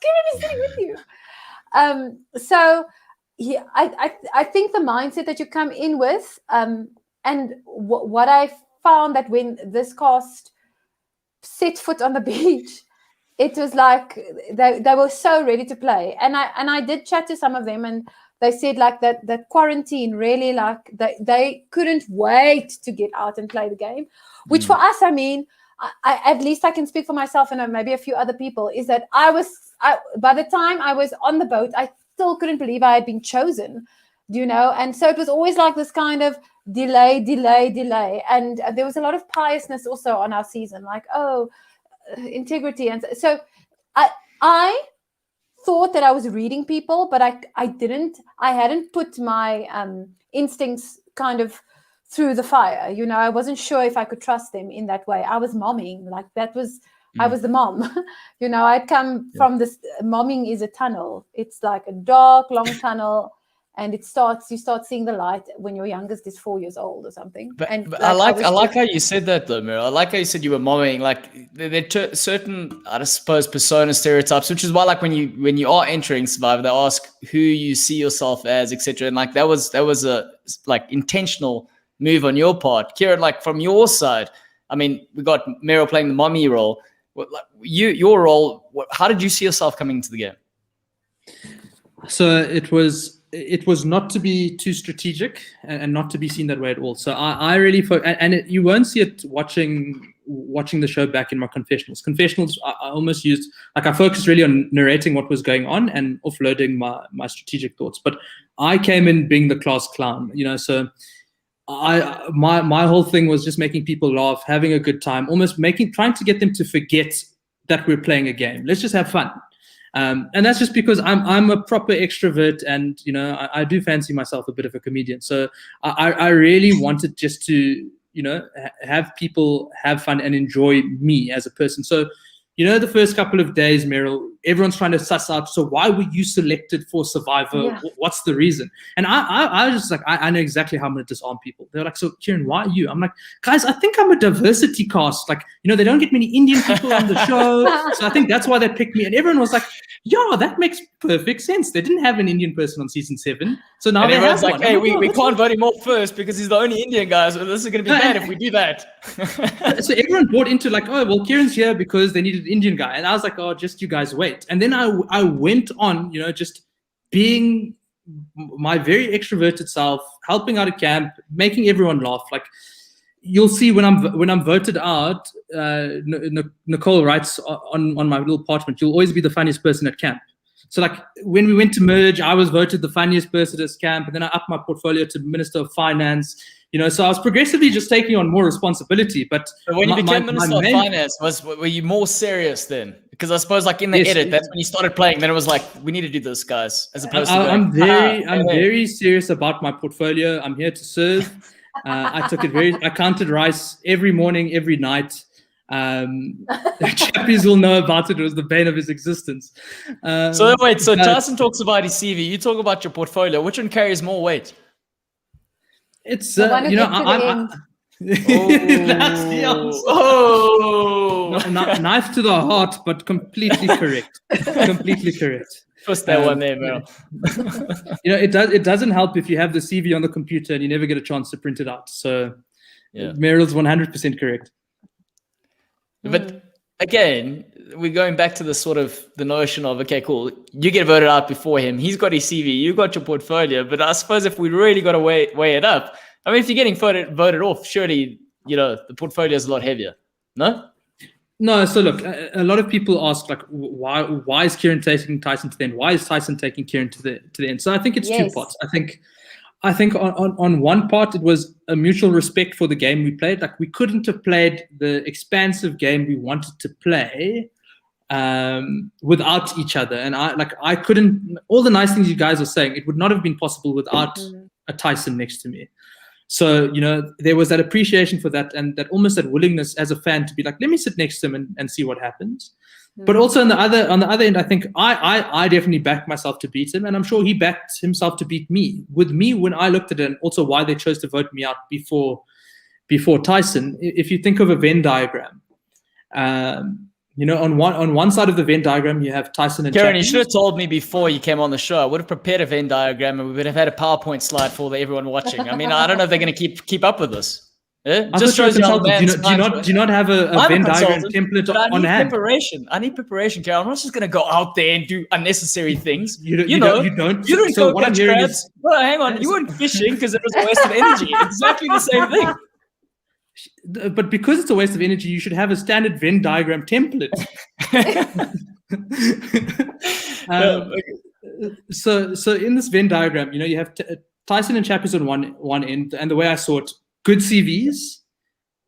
Kiran is sitting with you. So I think the mindset that you come in with, and what I found that when this cast set foot on the beach, it was like they were so ready to play, and I did chat to some of them, and they said like that quarantine really, like they couldn't wait to get out and play the game, which for us, I mean, I at least I can speak for myself and maybe a few other people, is that by the time I was on the boat, I still couldn't believe I had been chosen, you know. And so it was always like this kind of delay. And there was a lot of piousness also on our season, like, integrity. And so I thought that I was reading people, but I hadn't put my instincts kind of through the fire. I wasn't sure if I could trust them in that way. I was momming, like that was, I was the mom. I'd come from this, momming is a tunnel. It's like a dark, long tunnel. And you start seeing the light when your youngest is 4 years old or something. But like, I like how you said that though, Meryl. I like how you said you were momming. Like there are certain, I suppose, persona stereotypes, which is why, like when you are entering Survivor, they ask who you see yourself as, etc. And like that was a like intentional move on your part, Kiran. Like from your side, I mean, we got Meryl playing the mommy role. Your role. How did you see yourself coming into the game? So it was not to be too strategic and not to be seen that way at all. So I really you won't see it watching the show back in my confessionals. Confessionals, I almost used, like I focused really on narrating what was going on and offloading my strategic thoughts. But I came in being the class clown, so my whole thing was just making people laugh, having a good time, almost trying to get them to forget that we're playing a game. Let's just have fun. And that's just because I'm a proper extrovert, and I do fancy myself a bit of a comedian. So I really wanted just to have people have fun and enjoy me as a person. So the first couple of days, Meryl, everyone's trying to suss out, so why were you selected for Survivor? Yeah. What's the reason? And I was just like, I know exactly how I'm going to disarm people. They're like, so Kiran, why are you? I'm like, guys, I think I'm a diversity cast. Like, they don't get many Indian people on the show. So I think that's why they picked me. And everyone was like, yeah, that makes perfect sense. They didn't have an Indian person on season 7. So now they have like, one. hey, we can't vote him off first because he's the only Indian guy. So this is going to be bad if we do that. So everyone bought into like, oh, well, Kiran's here because they needed an Indian guy. And I was like, oh, just you guys wait. And then I went on, just being my very extroverted self, helping out at camp, making everyone laugh. Like you'll see when I'm voted out, Nicole writes on my little parchment, you'll always be the funniest person at camp. So like when we went to merge, I was voted the funniest person at camp, and then I upped my portfolio to Minister of Finance. So I was progressively just taking on more responsibility. But when you became Minister of Finance, were you more serious then? Because I suppose like in the edit, that's when you started playing. Then it was like, we need to do this, guys. As opposed to I'm very serious about my portfolio. I'm here to serve. I took it I counted rice every morning, every night. Chappies will know about it. It was the bane of his existence. So Tyson talks about his CV. You talk about your portfolio. Which one carries more weight? It's that's the answer. Knife to the heart, but completely correct. Completely correct. Twist that one there, Meryl. It doesn't help if you have the CV on the computer and you never get a chance to print it out. So Meryl's 100% correct. But again, we're going back to the sort of the notion of, okay, cool, you get voted out before him. He's got his CV, you got your portfolio. But I suppose if we really got to weigh it up, I mean, if you're getting voted off, surely, the portfolio is a lot heavier. No? No. So look, a lot of people ask like, why is Kiran taking Tyson to the end? Why is Tyson taking Kiran to the end? So I think it's two parts. I think on one part, it was a mutual respect for the game we played. Like we couldn't have played the expansive game we wanted to play without each other. And I couldn't, all the nice things you guys are saying, it would not have been possible without a Tyson next to me. So, there was that appreciation for that, and that almost that willingness as a fan to be like, let me sit next to him and see what happens. But also on the other end, I think I definitely backed myself to beat him, and I'm sure he backed himself to beat me. With me, when I looked at it, and also why they chose to vote me out before Tyson, if you think of a Venn diagram, on one side of the Venn diagram you have Tyson and Kiran, Chapman. you should have told me before you came on the show. I would have prepared a Venn diagram, and we would have had a PowerPoint slide for everyone watching. I mean, I don't know if they're going to keep up with this. Yeah? Just shows you how do you not have a Venn diagram template on hand? I need preparation, Carol. I'm not just going to go out there and do unnecessary things. You don't. You didn't so go what I'm catch hearing crabs. is, well, hang on. You weren't fishing because it was a waste of energy. Exactly the same thing. But because it's a waste of energy, you should have a standard Venn diagram template. So in this Venn diagram, you have Tyson and Chappies on one end, and the way I saw it, good CVs,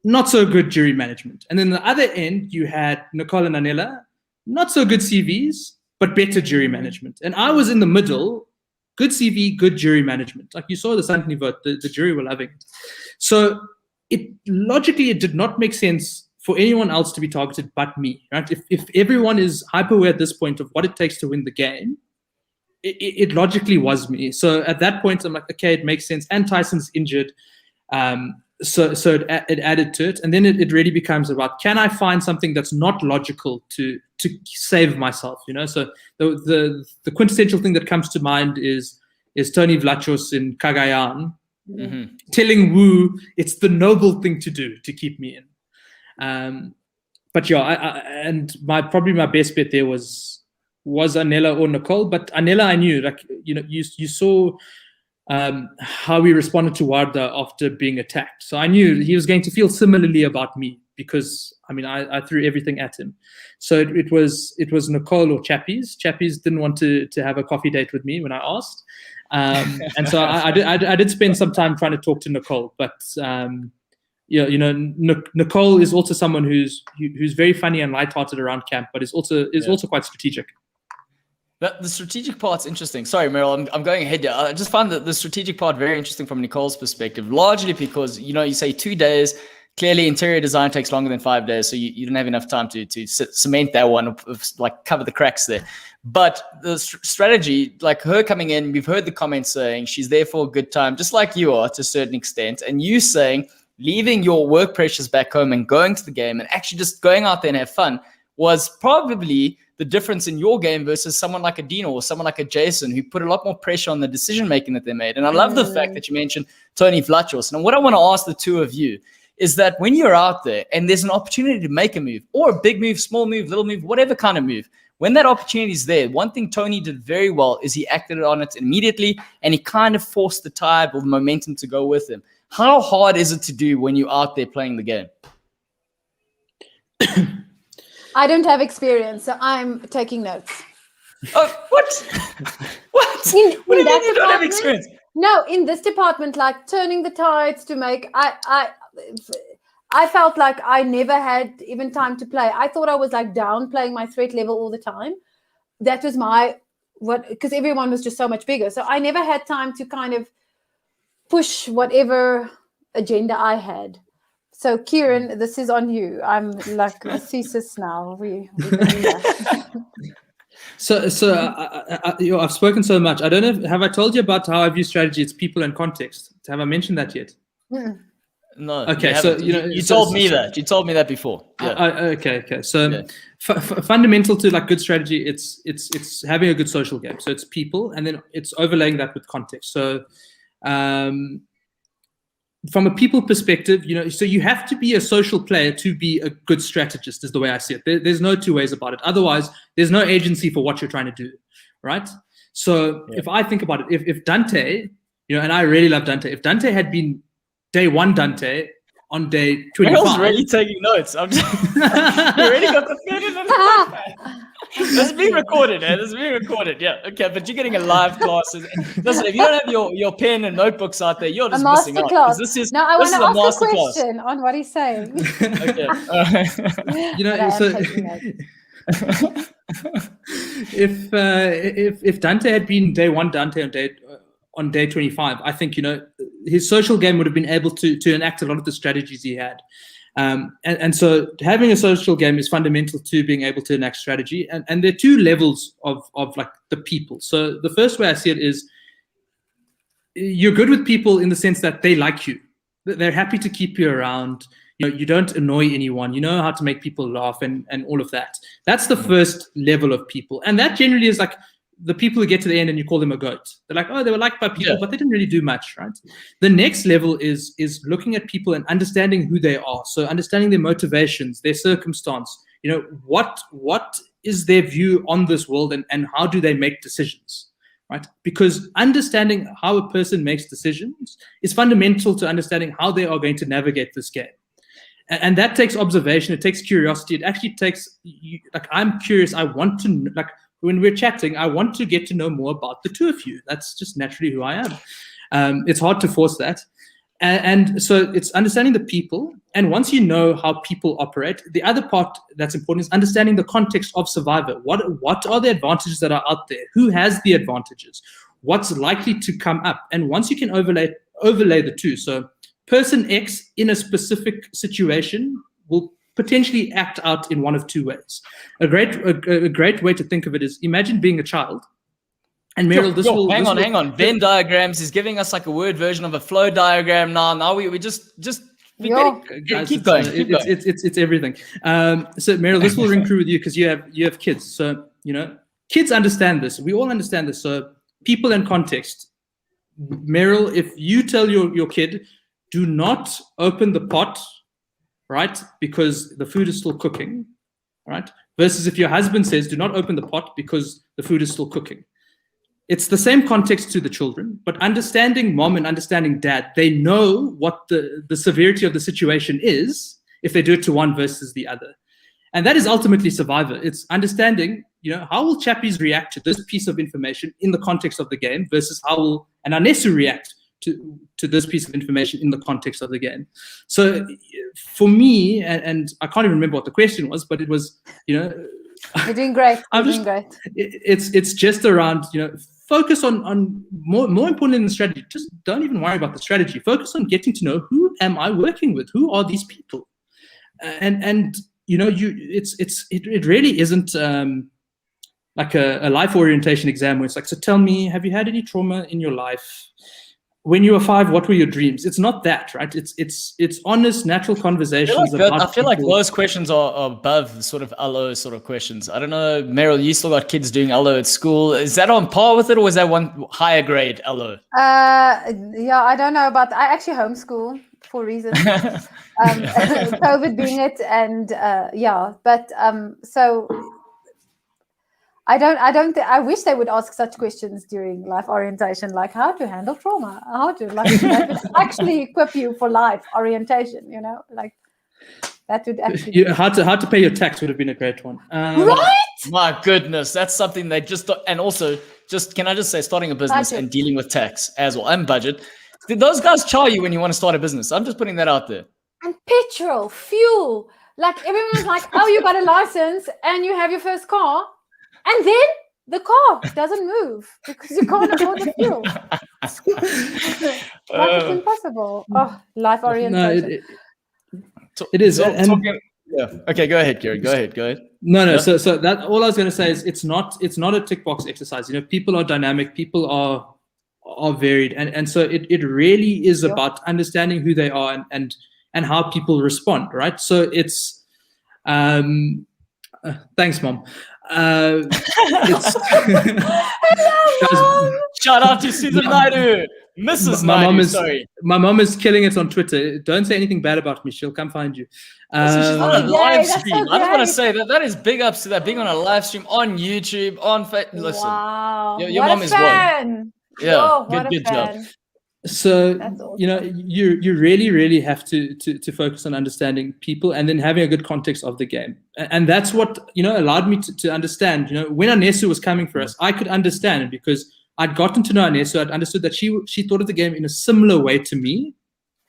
not so good jury management. And then the other end, you had Nicole and Anela, not so good CVs, but better jury management. And I was in the middle, good CV, good jury management. Like you saw the Santini vote, the jury were loving it. So logically, it did not make sense for anyone else to be targeted but me, right? If everyone is hyper aware at this point of what it takes to win the game, it logically was me. So at that point, I'm like, okay, it makes sense. And Tyson's injured. So it added to it. And then it really becomes about, can I find something that's not logical to save myself, you know? So the quintessential thing that comes to mind is Tony Vlachos in Cagayan telling Wu it's the noble thing to do to keep me in. But yeah, and probably my best bet there was Anela or Nicole. But Anela, I knew, like, you know, you saw how he responded to Warda after being attacked. So I knew he was going to feel similarly about me because, I mean, I threw everything at him. So it was Nicole or Chappies. Chappies didn't want to have a coffee date with me when I asked. And so I did spend some time trying to talk to Nicole, but you know, Nicole is also someone who's very funny and lighthearted around camp, but is also quite strategic. The strategic part's interesting. Sorry, Meryl, I'm going ahead here. I just found that the strategic part very interesting from Nicole's perspective, largely because, you know, you say 2 days. Clearly, interior design takes longer than 5 days, so you didn't have enough time to cement that one, like cover the cracks there. But the strategy, like her coming in, we've heard the comments saying she's there for a good time, just like you are to a certain extent, and you saying leaving your work pressures back home and going to the game and actually just going out there and have fun was probably the difference in your game versus someone like a Dino or someone like a Jason who put a lot more pressure on the decision-making that they made. And I love the fact that you mentioned Tony Vlachos. And what I want to ask the two of you is that when you're out there and there's an opportunity to make a move or a big move, small move, little move, whatever kind of move, when that opportunity is there, one thing Tony did very well is he acted on it immediately and he kind of forced the tide or the momentum to go with him. How hard is it to do when you're out there playing the game? I don't have experience, so I'm taking notes. Oh, what? What? What do you mean you don't have experience? No, in this department, like turning the tides to make, I felt like I never had even time to play. I thought I was like downplaying my threat level all the time. That was because everyone was just so much bigger. So I never had time to kind of push whatever agenda I had. So Kiran, this is on you. I'm like a thesis now. I've spoken so much. I don't know. Have I told you about how I view strategy? It's people and context. Have I mentioned that yet? No. Okay. So you told me that. You told me that before. Yeah. Okay. So fundamental to like good strategy, it's having a good social game. So it's people, and then it's overlaying that with context. So from a people perspective, you know, so you have to be a social player to be a good strategist, is the way I see it. There's no two ways about it. Otherwise, there's no agency for what you're trying to do, right? So if I think about it, if Dante, you know, and I really love Dante, if Dante had been day one Dante on day 25. Meryl's really taking notes. I'm just, you already got the pen in the This is being recorded, eh? This is being recorded. Yeah, okay, but you're getting a live class. Listen, if you don't have your pen and notebooks out there, you're just missing out. No, I want to ask a question on what he's saying. Okay. You know, so if Dante had been day one Dante on day 25, I think, you know, his social game would have been able to enact a lot of the strategies he had. And so having a social game is fundamental to being able to enact strategy. And there are two levels of like the people. So the first way I see it is you're good with people in the sense that they like you. They're happy to keep you around. You know, you don't annoy anyone. You know how to make people laugh and all of that. That's the first level of people. And that generally is like the people who get to the end and you call them a goat. They're like, oh, they were liked by people, but they didn't really do much, right? The next level is looking at people and understanding who they are. So understanding their motivations, their circumstance, you know, what is their view on this world and how do they make decisions, right? Because understanding how a person makes decisions is fundamental to understanding how they are going to navigate this game. And that takes observation. It takes curiosity. It actually takes, like, I'm curious. I want to, like, when we're chatting, I want to get to know more about the two of you. That's just naturally who I It's hard to force that. And so it's understanding the people. And once you know how people operate, the other part that's important is understanding the context of Survivor. What are the advantages that are out there? Who has the advantages? What's likely to come up? And once you can overlay the two. So person X in a specific situation will potentially act out in one of two ways. A great way to think of it is, imagine being a child. And Meryl, hang on. Venn diagrams is giving us like a word version of a flow diagram now. Now we just keep going. It's everything. So Meryl, this will ring true with you because you have kids. So kids understand this. We all understand this. So people and context. Meryl, if you tell your kid, do not open the pot, right, because the food is still cooking, right? Versus if your husband says, do not open the pot because the food is still cooking. It's the same context to the children, but understanding mom and understanding dad, they know what the severity of the situation is if they do it to one versus the other. And that is ultimately Survivor. It's understanding, how will chappies react to this piece of information in the context of the game versus how will an Anesu react to this piece of information in the context of the game. So for me, and I can't even remember what the question was, but it was, You're doing great. It's just around, focus on more importantly than the strategy. Just don't even worry about the strategy. Focus on getting to know, who am I working with? Who are these people? And it really isn't like a life orientation exam where it's like, so tell me, have you had any trauma in your life? When you were 5, what were your dreams? It's not that, right? It's honest, natural conversations. I feel like those questions are above the sort of LO sort of questions. I don't know, Meryl, you still got kids doing LO at school. Is that on par with it, or is that one higher grade LO? Yeah, I don't know, but I actually homeschool for reasons. COVID being it, and so. I wish they would ask such questions during life orientation, like how to handle trauma, actually equip you for life orientation, like that would actually how to pay your tax would have been a great one. Right? My goodness, that's something they just, and also can I just say, starting a business and dealing with tax as well, and budget. Did those guys charge you when you want to start a business? I'm just putting that out there. And petrol, fuel, like everyone's like, oh, you got a license and you have your first car. And then the car doesn't move because you can't afford the fuel. It's impossible. Oh, life orientation. It is. Okay, go ahead, Kiran. Go ahead. No. Yeah. So that all I was going to say is it's not a tick box exercise. People are dynamic. People are varied, and so it really is about understanding who they are and how people respond. Right. So it's thanks, Mom. Shout out to Susan Naidoo, Mrs. Naidoo. Sorry, my mom is killing it on Twitter. Don't say anything bad about me; she'll come find you. She's on a live stream. So I just want to say that is big ups to that, being on a live stream on YouTube, on Facebook. Listen, wow, your mom is one. Yeah, good job. So you really have to focus on understanding people and then having a good context of the game, and that's what allowed me to understand. When Anesu was coming for us, I could understand it because I'd gotten to know Anesu. I'd understood that she thought of the game in a similar way to me,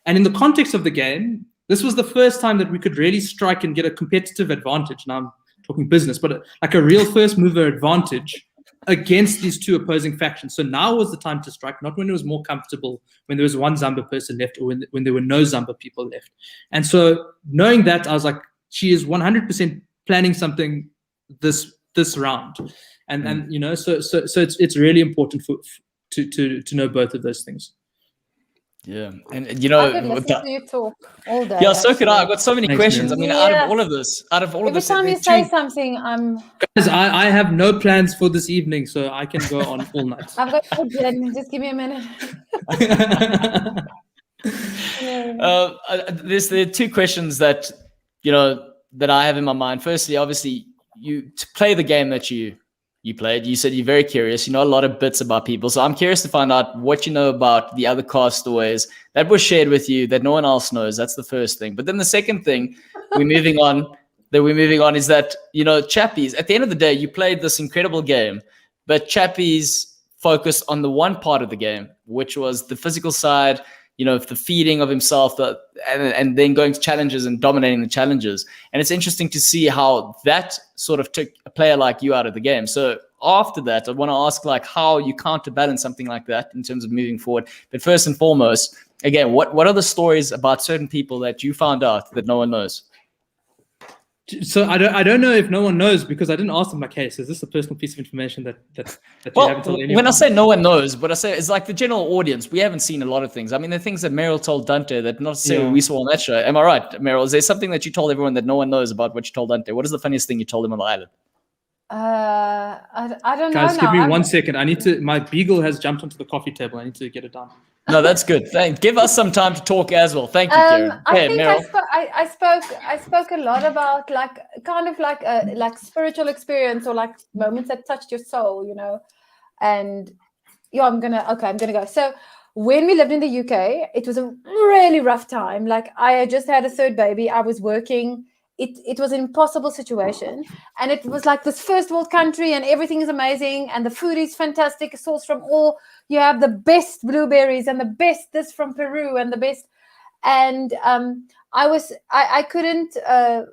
and in the context of the game, this was the first time that we could really strike and get a competitive advantage. Now I'm talking business, but like a real first mover advantage against these two opposing factions. So now was the time to strike, not when it was more comfortable, when there was one Zamba person left, or when there were no Zamba people left. And so knowing that, I was like, she is 100% planning something this round. And so it's really important to know both of those things. Yeah, and I could listen to you talk all day. Yeah, so could I. I've got so many questions. Man. I mean, out of all of this, every time you say something, Guys, I have no plans for this evening, so I can go on all night. I've got just give me a minute. There are two questions that that I have in my mind. Firstly, obviously, to play the game that you played, you said you're very curious. You know a lot of bits about people. So I'm curious to find out what you know about the other castaways that were shared with you that no one else knows. That's the first thing. But then the second thing we're moving on is that, chappies, at the end of the day, you played this incredible game, but chappies focused on the one part of the game, which was the physical side, the feeding of himself, and then going to challenges and dominating the challenges. And it's interesting to see how that sort of took a player like you out of the game. So after that, I want to ask how you counterbalance something like that in terms of moving forward. But first and foremost, again, what are the stories about certain people that you found out that no one knows? So I don't know if no one knows, because I didn't ask them. Is this a personal piece of information that you haven't told anyone? When I say no one knows, what I say is the general audience. We haven't seen a lot of things. I mean, the things that Meryl told Dante that not necessarily we saw on that show. Am I right, Meryl? Is there something that you told everyone that no one knows about what you told Dante? What is the funniest thing you told him on the island? I don't know. Guys, give me 1 second. My beagle has jumped onto the coffee table. I need to get it done. No, that's good. Give us some time to talk as well. Thank you, Kiran. I think Meryl. I spoke a lot about like spiritual experience, or moments that touched your soul, and I'm gonna go. So when we lived in the UK, it was a really rough time. I had just had a third baby. I was working. It was an impossible situation, and it was this first world country, and everything is amazing, and the food is fantastic, sourced from you have the best blueberries and the best this from Peru and the best, and I couldn't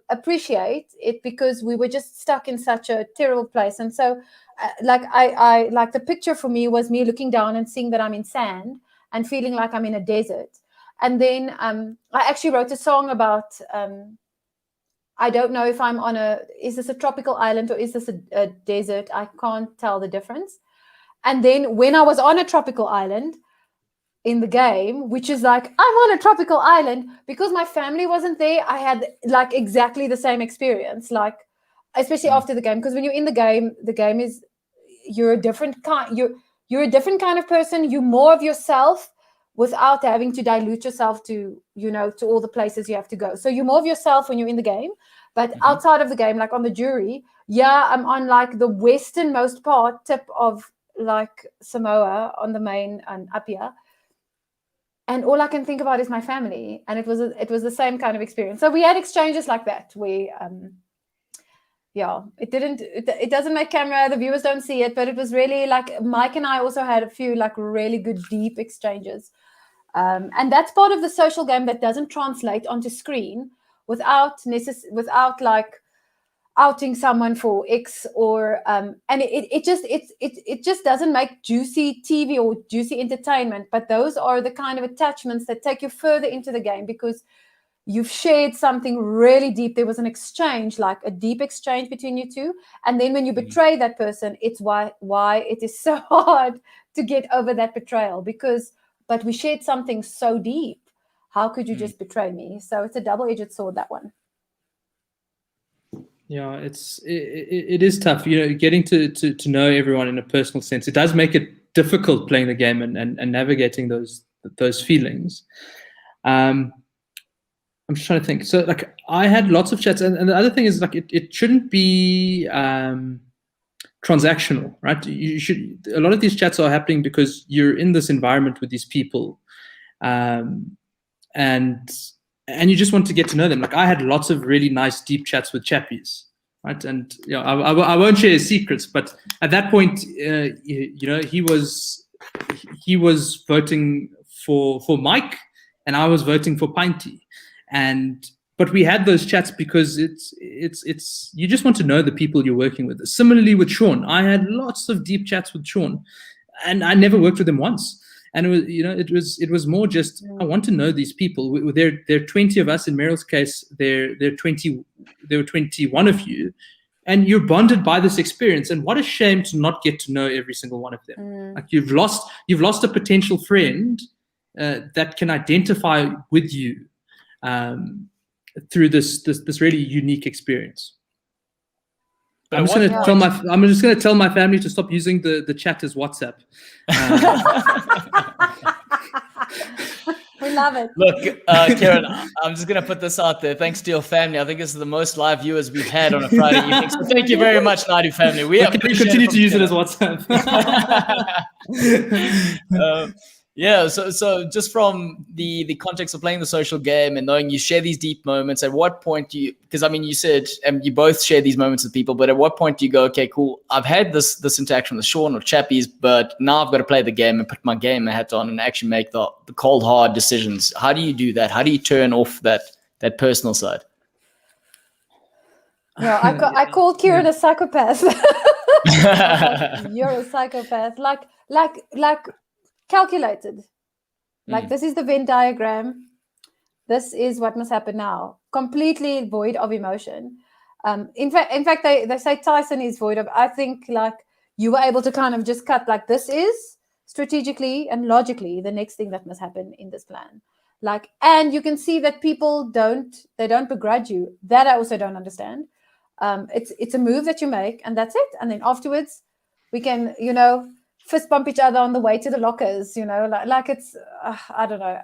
appreciate it because we were just stuck in such a terrible place. And so I the picture for me was me looking down and seeing that I'm in sand and feeling like I'm in a desert. And then I actually wrote a song about I don't know if I'm is this a tropical island or is this a desert? I can't tell the difference. And then when I was on a tropical island in the game, which is I'm on a tropical island, because my family wasn't there, I had exactly the same experience, especially after the game. Because when you're in the game is you're a different kind, you're a different kind of person. You're more of yourself without having to dilute yourself to all the places you have to go. So you're more of yourself when you're in the game, but outside of the game, on the jury, I'm on the westernmost tip of Samoa on the main and Apia. And all I can think about is my family. And it was the same kind of experience. So we had exchanges like that. It doesn't make camera, the viewers don't see it, but it was really Mike and I also had a few really good deep exchanges. And that's part of the social game that doesn't translate onto screen without outing someone for X or and it just doesn't make juicy TV or juicy entertainment. But those are the kind of attachments that take you further into the game because you've shared something really deep. There was an exchange, a deep exchange between you two. And then when you betray that person, it's why it is so hard to get over that betrayal but we shared something so deep. How could you just betray me? So it's a double-edged sword, that one. Yeah, it is tough, getting to know everyone in a personal sense. It does make it difficult playing the game and navigating those feelings. I'm just trying to think. So I had lots of chats, and the other thing is it shouldn't be transactional, right? A lot of these chats are happening because you're in this environment with these people, and you just want to get to know them. I had lots of really nice deep chats with chappies, right? And I won't share his secrets, but at that point, he was voting for Mike, and I was voting for Pinty, but we had those chats because it's you just want to know the people you're working with. Similarly with Sean, I had lots of deep chats with Sean, and I never worked with him once. And it was more just I want to know these people. There are 20 of us. In Meryl's case, there were 21 of you, and you're bonded by this experience. And what a shame to not get to know every single one of them. You've lost a potential friend that can identify with you through this really unique experience. But I'm just going to tell my family to stop using the chat as WhatsApp. We love it. Look, Kiran, I'm just going to put this out there. Thanks to your family. I think this is the most live viewers we've had on a Friday evening. So thank you very much, Naidoo family. We continue to use it as WhatsApp. Yeah, so just from the context of playing the social game and knowing you share these deep moments, at what point do you, because I mean you said you both share these moments with people, but at what point do you go, okay, cool, I've had this interaction with Sean or Chappies, but now I've got to play the game and put my game hat on and actually make the cold hard decisions. How do you do that? How do you turn off that personal side? No, I called Kiran a psychopath. You're a psychopath. Like calculated. Like this is the Venn diagram. This is what must happen now. Completely void of emotion. In fact, they say Tyson is void of. I think like you were able to kind of just cut like this is strategically and logically the next thing that must happen in this plan. Like, and you can see that people don't begrudge you. That I also don't understand. It's a move that you make, and that's it. And then afterwards, we can, fist bump each other on the way to the lockers. Like it's, I don't know.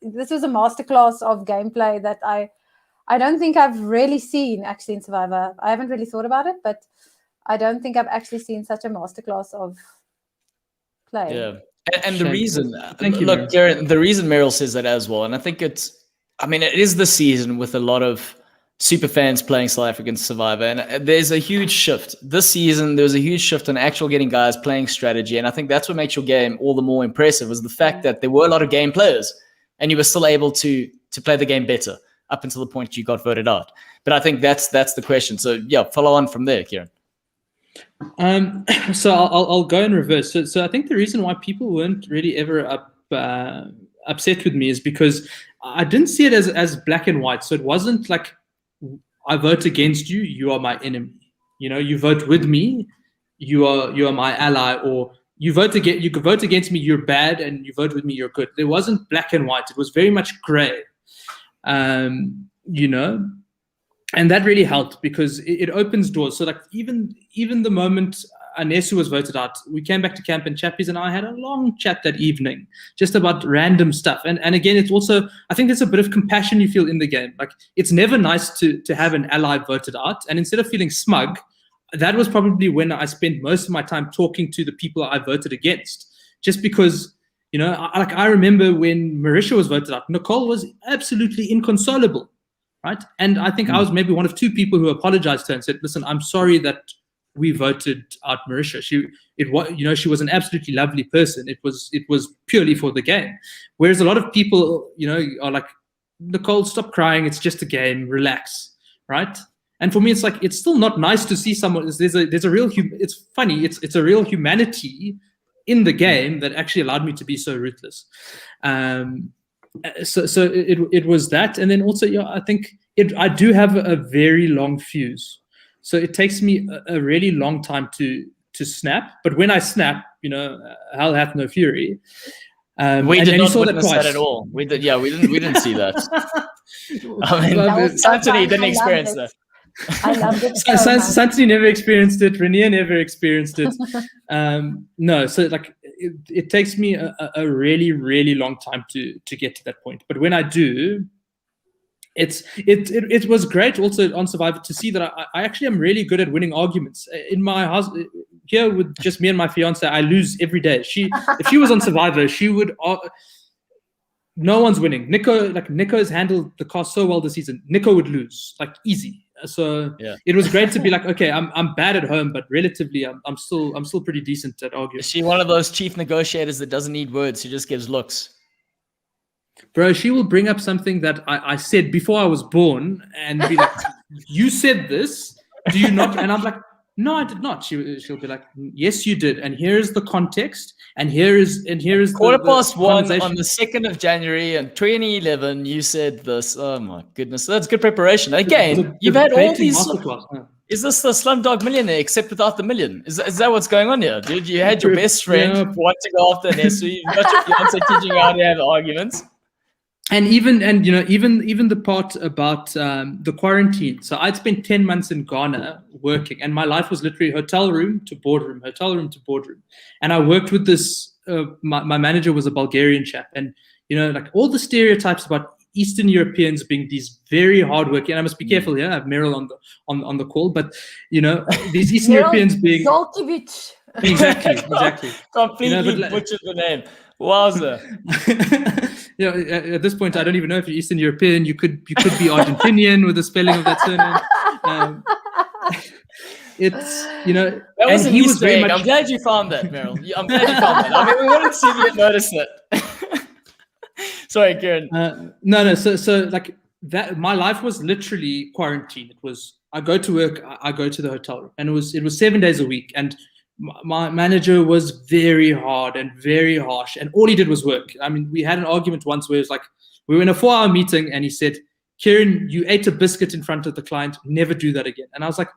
This was a masterclass of gameplay that I don't think I've really seen actually in Survivor. I haven't really thought about it, but I don't think I've actually seen such a masterclass of play. Yeah, and the reason, look, Kiran, the reason Meryl says that as well, and I think it is the season with a lot of super fans playing South African Survivor, and there's a huge shift this season. There was a huge shift on actual getting guys playing strategy, and I think that's what makes your game all the more impressive, was the fact that there were a lot of game players and you were still able to play the game better up until the point you got voted out. But I think that's the question. So yeah, follow on from there, Kiran. So I'll go in reverse. So I think the reason why people weren't really ever upset with me is because I didn't see it as black and white. So it wasn't like, I vote against you, you are my enemy. You vote with me, you are my ally, or you vote against me, you're bad, and you vote with me, you're good. There wasn't black and white. It was very much gray. And that really helped because it opens doors. So like even the moment Anesu was voted out, we came back to camp and Chappies and I had a long chat that evening just about random stuff. And again, it's also, I think there's a bit of compassion you feel in the game. Like it's never nice to have an ally voted out. And instead of feeling smug, that was probably when I spent most of my time talking to the people I voted against. Just because, I remember when Marisha was voted out, Nicole was absolutely inconsolable, right? And I think I was maybe one of two people who apologized to her and said, listen, I'm sorry that we voted out Marisha. She was an absolutely lovely person. It was purely for the game. Whereas a lot of people, are like, Nicole, stop crying. It's just a game. Relax, right? And for me, it's like, it's still not nice to see someone. There's a real. It's funny. It's a real humanity in the game that actually allowed me to be so ruthless. So it was that, and then also, I think I do have a very long fuse. So it takes me a really long time to snap. But when I snap, hell hath no fury. We did not witness that at all. We didn't see that. I mean, Santini didn't experience that. I loved it. Santini never experienced it. Renier never experienced it. No, so like it takes me a really, really long time to get to that point. But when I do, it was great also on Survivor to see that I actually am really good at winning arguments. In my house here with just me and my fiance, I lose every day. If she was on Survivor, she would. No one's winning. Nico's handled the cast so well this season. Nico would lose like easy. So yeah. It was great to be like, okay, I'm bad at home, but relatively, I'm still pretty decent at arguing. Is she one of those chief negotiators that doesn't need words? She just gives looks. Bro, she will bring up something that I said before I was born and be like, you said this, do you not? And I'm like, no, I did not. She'll be like, yes, you did. And here's the context. And here is 1:15 on the 2nd of January in 2011. You said this. Oh my goodness, that's good preparation. Again, you've had all these. Is this the Slumdog Millionaire except without the million? Is that what's going on here, dude? You had your best friend want to go after Nesu. You've got your fiance teaching you how to have arguments. And even the part about the quarantine. So I'd spent 10 months in Ghana working, and my life was literally hotel room to boardroom. And I worked with this. My manager was a Bulgarian chap, and like all the stereotypes about Eastern Europeans being these very hardworking. And I must be careful here. I have Meryl on the call, but these Eastern Europeans being Szolkeiwicz. Exactly. Completely But butchered the name. Wowza. At this point, I don't even know if you're Eastern European. You could be Argentinian with the spelling of that surname. It's that and was he was very much. I'm glad you found that, Meryl. I'm glad you found that. I mean, we wanted to see if you had noticed it. Sorry, Kiran. No. So like that, my life was literally quarantine. It was I go to work, I go to the hotel room, and it was 7 days a week. And my manager was very hard and very harsh, and all he did was work. I mean, we had an argument once where it was like we were in a 4-hour meeting, and he said, "Kiran, you ate a biscuit in front of the client. Never do that again." And I was like,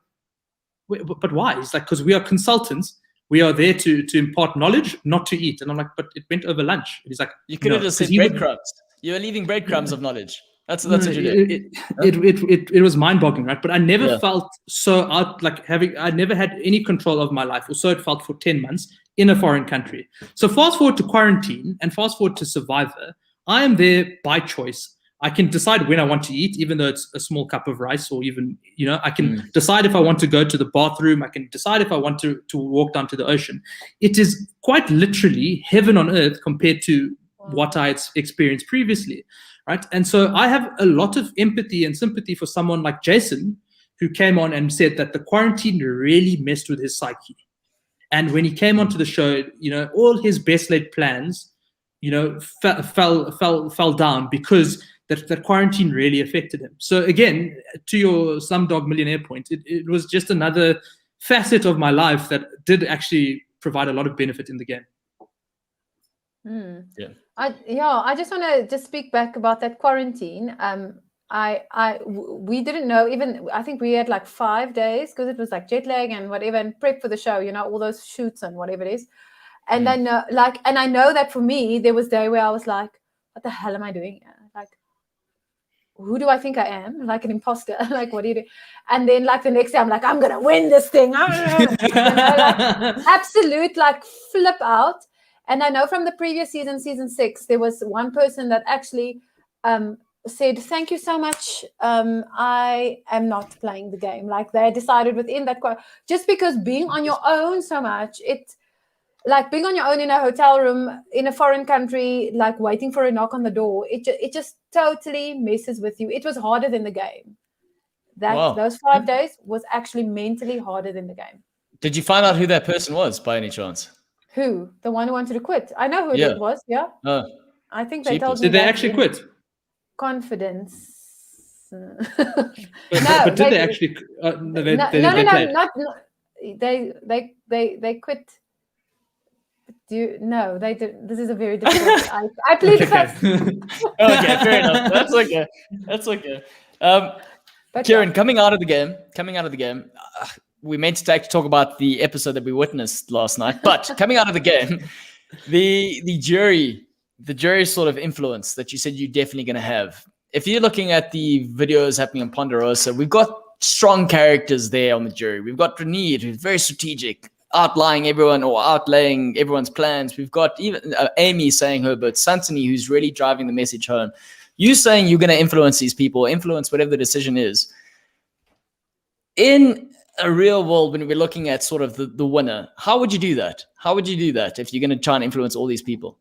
but why? He's like, because we are consultants. We are there to impart knowledge, not to eat. And I'm like, but it went over lunch. And he's like, you could have just said breadcrumbs. You were leaving breadcrumbs of knowledge. That's what you did. It was mind-boggling, right? But I never felt so out, like I never had any control of my life, or so it felt for 10 months in a foreign country. So fast forward to quarantine and fast forward to Survivor. I am there by choice. I can decide when I want to eat, even though it's a small cup of rice, or even, I can decide if I want to go to the bathroom. I can decide if I want to walk down to the ocean. It is quite literally heaven on earth compared to what I had experienced previously, right? And so I have a lot of empathy and sympathy for someone like Jason, who came on and said that the quarantine really messed with his psyche. And when he came onto the show, all his best laid plans, fell down because that quarantine really affected him. So again, to your Slumdog Millionaire point, it was just another facet of my life that did actually provide a lot of benefit in the game. I just want to speak back about that quarantine. We didn't know, even I think we had like 5 days because it was like jet lag and whatever, and prep for the show, all those shoots and whatever it is. And I know that for me, there was a day where I was like, what the hell am I doing here? Like, who do I think I am? Like an imposter. Like, what do you do? And then like the next day I'm like, I'm gonna win this thing. Absolute like flip out. And I know from the previous season 6, there was one person that actually said, thank you so much. I am not playing the game. Like they decided within that, just because being on your own so much, like being on your own in a hotel room in a foreign country, like waiting for a knock on the door, it just totally messes with you. It was harder than the game. Those 5 days was actually mentally harder than the game. Did you find out who that person was by any chance? Who? The one who wanted to quit? I know who it was. Yeah. I think they told me. Did they actually quit? Confidence. But did they actually? They quit. No, they did. This is a very difficult. I plead the fifth. Okay, fair enough. That's okay. But Kiran, coming out of the game, we meant to talk about the episode that we witnessed last night, but coming out of the game, the jury sort of influence that you said you're definitely going to have. If you're looking at the videos happening on Ponderosa, we've got strong characters there on the jury. We've got Renier, who's very strategic, outlaying everyone's plans. We've got even Amy saying her bit, Santini, who's really driving the message home. You saying you're going to influence these people, influence whatever the decision is. In a real world, when we're looking at sort of the winner, how would you do that? How would you do that if you're going to try and influence all these people?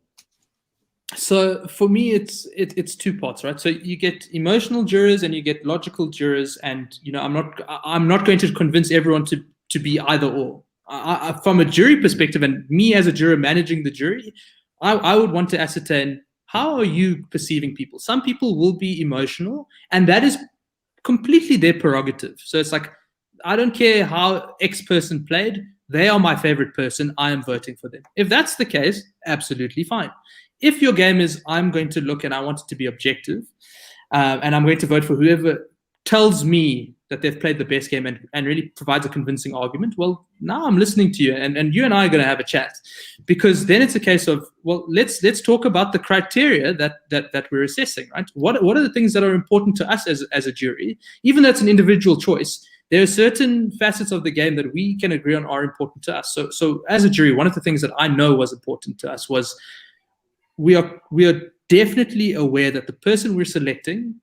So for me, it's two parts, right? So you get emotional jurors and you get logical jurors, and I'm not going to convince everyone to be either or. From a jury perspective, and me as a juror managing the jury, I would want to ascertain, how are you perceiving people? Some people will be emotional, and that is completely their prerogative. So it's like, I don't care how X person played, they are my favorite person, I am voting for them. If that's the case, absolutely fine. If your game is, I'm going to look and I want it to be objective, and I'm going to vote for whoever tells me that they've played the best game and really provides a convincing argument, well, now I'm listening to you, and you and I are going to have a chat. Because then it's a case of, well, let's talk about the criteria that we're assessing, right? What are the things that are important to us as a jury? Even though it's an individual choice, there are certain facets of the game that we can agree on are important to us. So as a jury, one of the things that I know was important to us was we are definitely aware that the person we're selecting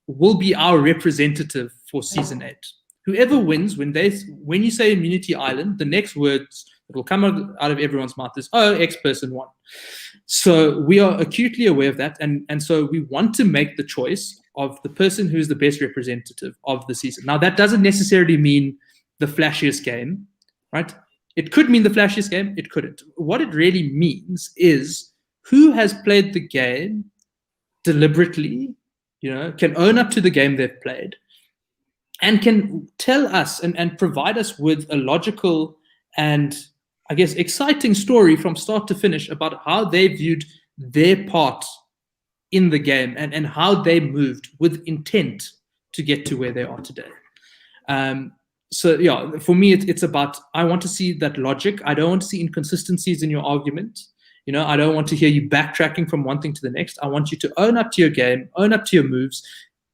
will be our representative for season 8. Whoever wins, when you say Immunity Island, the next words It will come out of everyone's mouth is, oh, X person won. So we are acutely aware of that. And so we want to make the choice of the person who's the best representative of the season. Now, that doesn't necessarily mean the flashiest game, right? It could mean the flashiest game. It couldn't. What it really means is who has played the game deliberately, can own up to the game they've played, and can tell us and provide us with a logical and, I guess, exciting story from start to finish about how they viewed their part in the game and how they moved with intent to get to where they are today. So yeah, for me, it's about, I want to see that logic. I don't want to see inconsistencies in your argument. I don't want to hear you backtracking from one thing to the next. I want you to own up to your game, own up to your moves,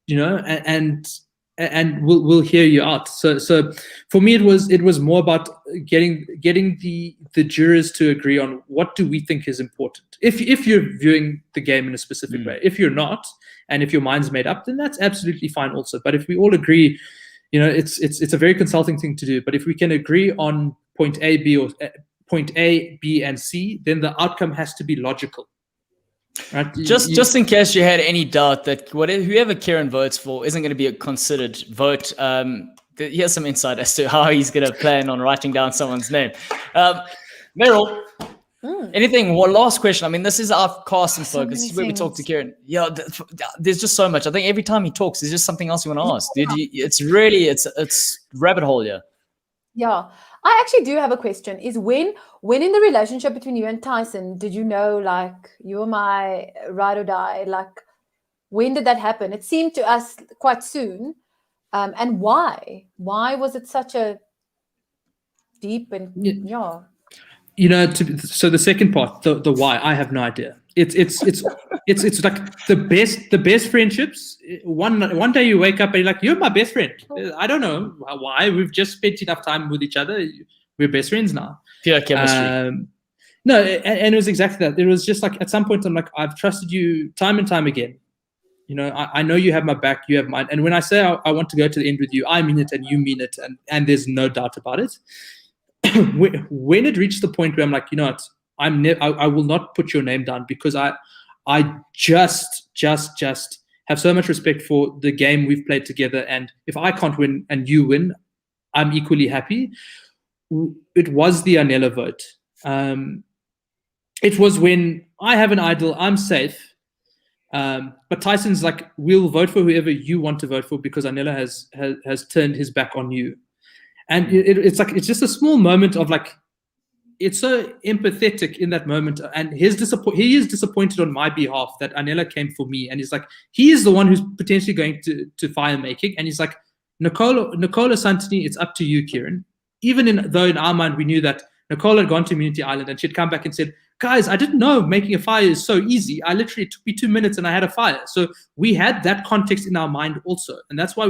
and we'll hear you out. So for me, it was more about getting the jurors to agree on what do we think is important. If you're viewing the game in a specific way, if you're not, and if your mind's made up, then that's absolutely fine also. But if we all agree, it's a very consulting thing to do. But if we can agree on point A, B, and C, then the outcome has to be logical. Right? Just in case you had any doubt that whoever Kiran votes for isn't going to be a considered vote, here's some insight as to how he's going to plan on writing down someone's name. Meryl, anything? One last question. I mean, this is our casting focus. This is where we talk to Kiran. Yeah, there's just so much. I think every time he talks, there's just something else you want to ask. Dude, it's rabbit hole here. Yeah. I actually do have a question. Is when in the relationship between you and Tyson, did you know, like, you were my ride or die? Like, when did that happen? It seemed to us quite soon. And why? Why was it such a deep and yeah? So the second part, the why, I have no idea. It's like the best friendships. One day you wake up and you're like, you're my best friend. I don't know why. We've just spent enough time with each other. We're best friends now. Pure chemistry. No, and it was exactly that. It was just like, at some point I'm like, I've trusted you time and time again. I know you have my back, you have mine. And when I say I want to go to the end with you, I mean it and you mean it, and there's no doubt about it. When it reached the point where I'm like, what, I will not put your name down, because I just have so much respect for the game we've played together, and if I can't win and you win, I'm equally happy. It was the Anela vote. It was when I have an idol, I'm safe, but Tyson's like, we'll vote for whoever you want to vote for because Anela has turned his back on you. And it's like, it's just a small moment of like, it's so empathetic in that moment, and he is disappointed on my behalf that Anela came for me, and he's like, he is the one who's potentially going to fire making, and he's like, Nicola Santini, it's up to you, Kiran. Even though in our mind we knew that Nicole had gone to Immunity Island and she'd come back and said, guys, I didn't know making a fire is so easy. It took me 2 minutes and I had a fire. So we had that context in our mind also, and that's why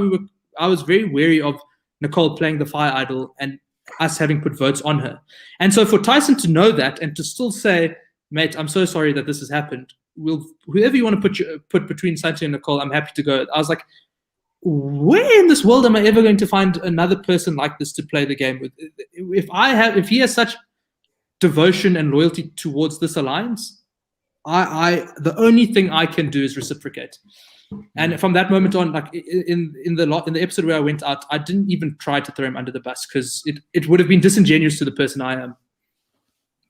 I was very wary of Nicole playing the fire idol and us having put votes on her. And so for Tyson to know that and to still say, mate, I'm so sorry that this has happened. Whoever you want to put between Santi and Nicole, I'm happy to go. I was like, where in this world am I ever going to find another person like this to play the game with? If he has such devotion and loyalty towards this alliance, the only thing I can do is reciprocate. And from that moment on, like in the episode where I went out, I didn't even try to throw him under the bus, because it would have been disingenuous to the person I am.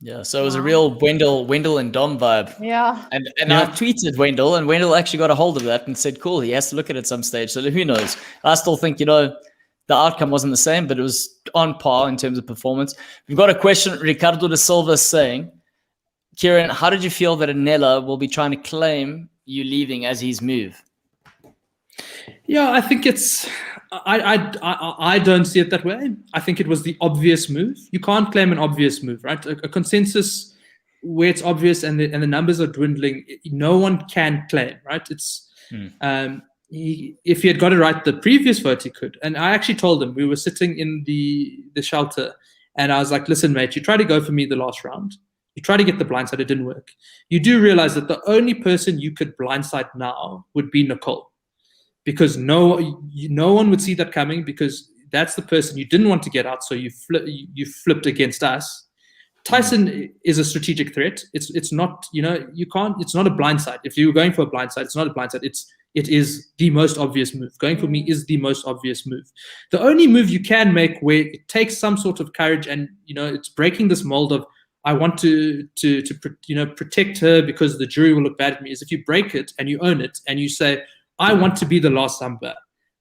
Yeah, so it was a real Wendell and Dom vibe. Yeah. And I tweeted Wendell, and Wendell actually got a hold of that and said, cool, he has to look at it at some stage. So who knows? I still think, the outcome wasn't the same, but it was on par in terms of performance. We've got a question, Ricardo de Silva saying, Kiran, how did you feel that Anela will be trying to claim you leaving as his move? Yeah, I think I don't see it that way. I think it was the obvious move. You can't claim an obvious move, right? A consensus where it's obvious and the numbers are dwindling, no one can claim, right? It's if he had got it right the previous vote, he could. And I actually told him, we were sitting in the shelter, and I was like, listen, mate, you tried to go for me the last round. You tried to get the blindside, it didn't work. You do realize that the only person you could blindside now would be Nicole. Because no one would see that coming, because that's the person you didn't want to get out, so you flipped against us. Tyson is a strategic threat. It's not, it's not a blindside. If you're going for a blindside, it's not a blindside. It is the most obvious move. Going for me is the most obvious move. The only move you can make where it takes some sort of courage and, it's breaking this mold of, I want to protect her because the jury will look bad at me, is if you break it and you own it and you say, I want to be the last number,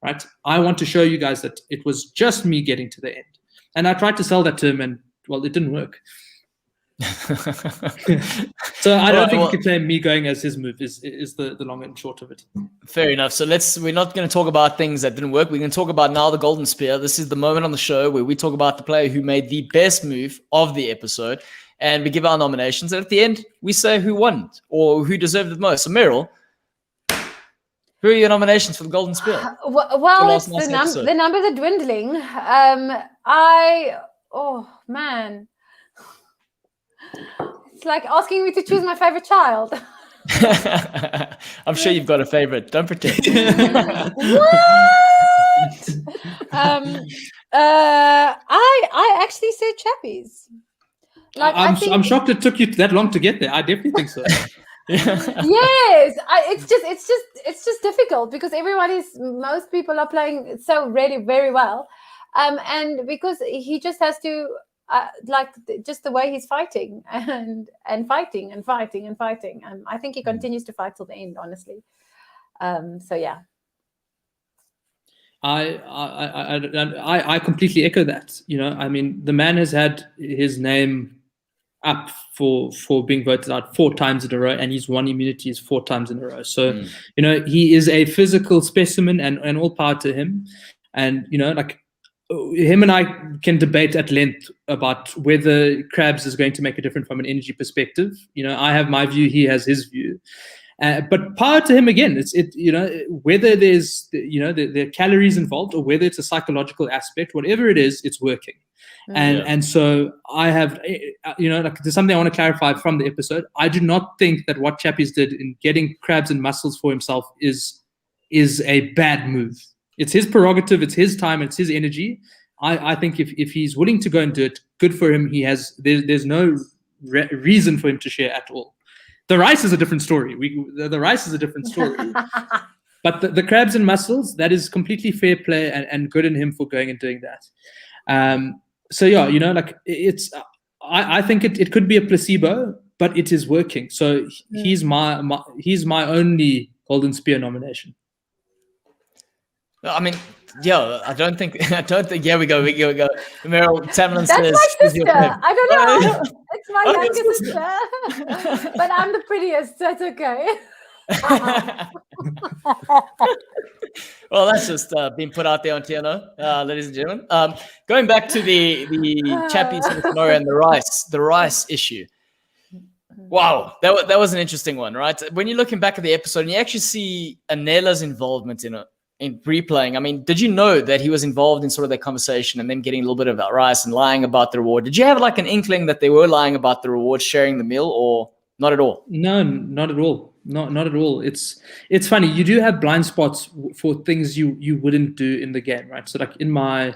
right? I want to show you guys that it was just me getting to the end. And I tried to sell that to him and, well, it didn't work. So I don't think you can claim me going as his move is the long and short of it. Fair enough. So we're not going to talk about things that didn't work. We're going to talk about now the Golden Spear. This is the moment on the show where we talk about the player who made the best move of the episode, and we give our nominations. And at the end, we say who won or who deserved it most. So Meryl, who are your nominations for the Golden Spear? Well, it's the numbers are dwindling. Oh man. It's like asking me to choose my favorite child. I'm sure you've got a favorite. Don't pretend. What? I actually said Chappies. Like, I'm shocked it took you that long to get there. I definitely think so. Yes, it's just difficult because most people are playing so really very well, and because he just has to. Just the way he's fighting and fighting and fighting and fighting. I think he continues to fight till the end, honestly. So yeah. I completely echo that. I mean, the man has had his name up for being voted out 4 times in a row, and he's won immunities 4 times in a row. So, he is a physical specimen, and all power to him. And, him and I can debate at length about whether Krabs is going to make a difference from an energy perspective. I have my view, he has his view. But power to him again. Whether there's there are calories involved or whether it's a psychological aspect, whatever it is, it's working. And so I have there's something I want to clarify from the episode. I do not think that what Chappies did in getting Krabs and muscles for himself is a bad move. It's his prerogative, it's his time, it's his energy. I think if he's willing to go and do it, good for him. There's no reason for him to share at all. The rice is a different story. The rice is a different story. But the Krabs and muscles, that is completely fair play and good in him for going and doing that. So yeah, I think it could be a placebo, but it is working. So he's my only Golden Spear nomination. I mean, I don't think. Yeah, we go. Meryl Tamlin says, "That's my sister." I don't know. It's my younger sister, but I'm the prettiest, so it's okay. Well, that's just being put out there on TNO, ladies and gentlemen. Going back to the Chappies for tomorrow and the rice issue. Wow, that was an interesting one, right? When you're looking back at the episode and you actually see Anela's involvement in it. In replaying, I mean, did you know that he was involved in sort of that conversation and then getting a little bit about rice and lying about the reward? Did you have like an inkling that they were lying about the reward, sharing the meal, or not at all? No, not at all. Not at all. It's funny. You do have blind spots for things you wouldn't do in the game, right? So like in my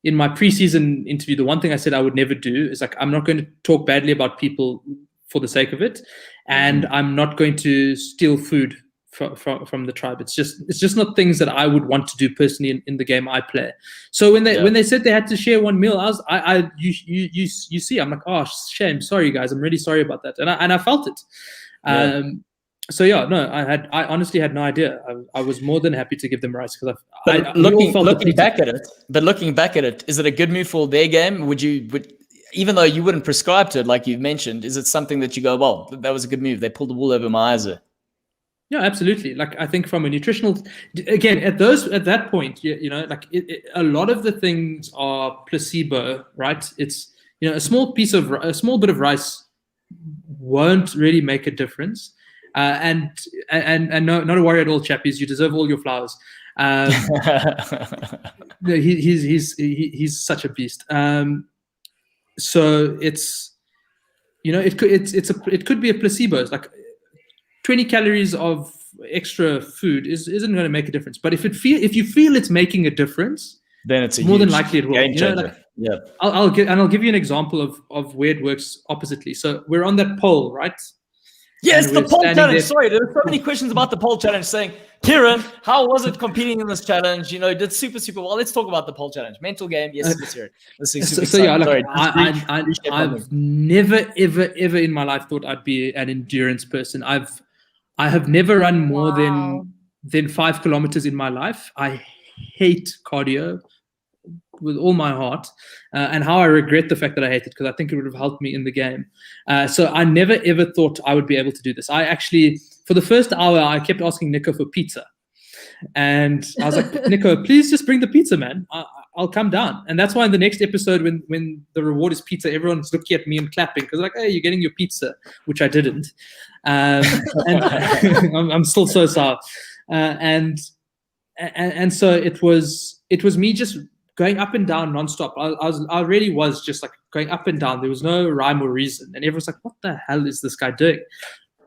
preseason interview, the one thing I said I would never do is I'm not going to talk badly about people for the sake of it, and I'm not going to steal food from the tribe. It's just not things that I would want to do personally in the game I play. So when they said they had to share one meal, you see, I'm like, oh, shame, sorry guys, I'm really sorry about that, and I felt it. So yeah, no, I honestly had no idea. I was more than happy to give them rice because looking back at it, is it a good move for their game? Would even though you wouldn't prescribe to it, like you've mentioned, is it something that you go, well, that was a good move? They pulled the wool over my eyes there. Yeah, absolutely. Like I think from a nutritional, again, at that point, a lot of the things are placebo, right? It's a small bit of rice won't really make a difference, and no, not a worry at all, Chappies. You deserve all your flowers. He's such a beast. So it's it could be a placebo. It's like 20 calories of extra food isn't going to make a difference. But if you feel it's making a difference, then it's more than likely it will. Yeah. I'll give you an example of where it works oppositely. So we're on that pole, right? Yes, And the we're poll standing challenge. there. Sorry, there were so many questions about the poll challenge saying, Kiran, how was it competing in this challenge? You know, did super well. Let's talk about the poll challenge. Mental game. Yes, let's hear it. This is super So yeah, exciting. like, Sorry, I've never ever in my life thought I'd be an endurance person. I have never run more than 5 kilometers in my life. I hate cardio with all my heart, and how I regret the fact that I hate it, because I think it would have helped me in the game. So I never ever thought I would be able to do this. I actually, for the first hour, I kept asking Nico for pizza, and I was like, Nico, please just bring the pizza, man. I'll come down. And that's why in the next episode, when the reward is pizza, everyone's looking at me and clapping, because like, hey, you're getting your pizza, which I didn't. And I'm still so sour. And so it was me just going up and down nonstop. I really was just like going up and down. There was no rhyme or reason. And everyone's like, what the hell is this guy doing?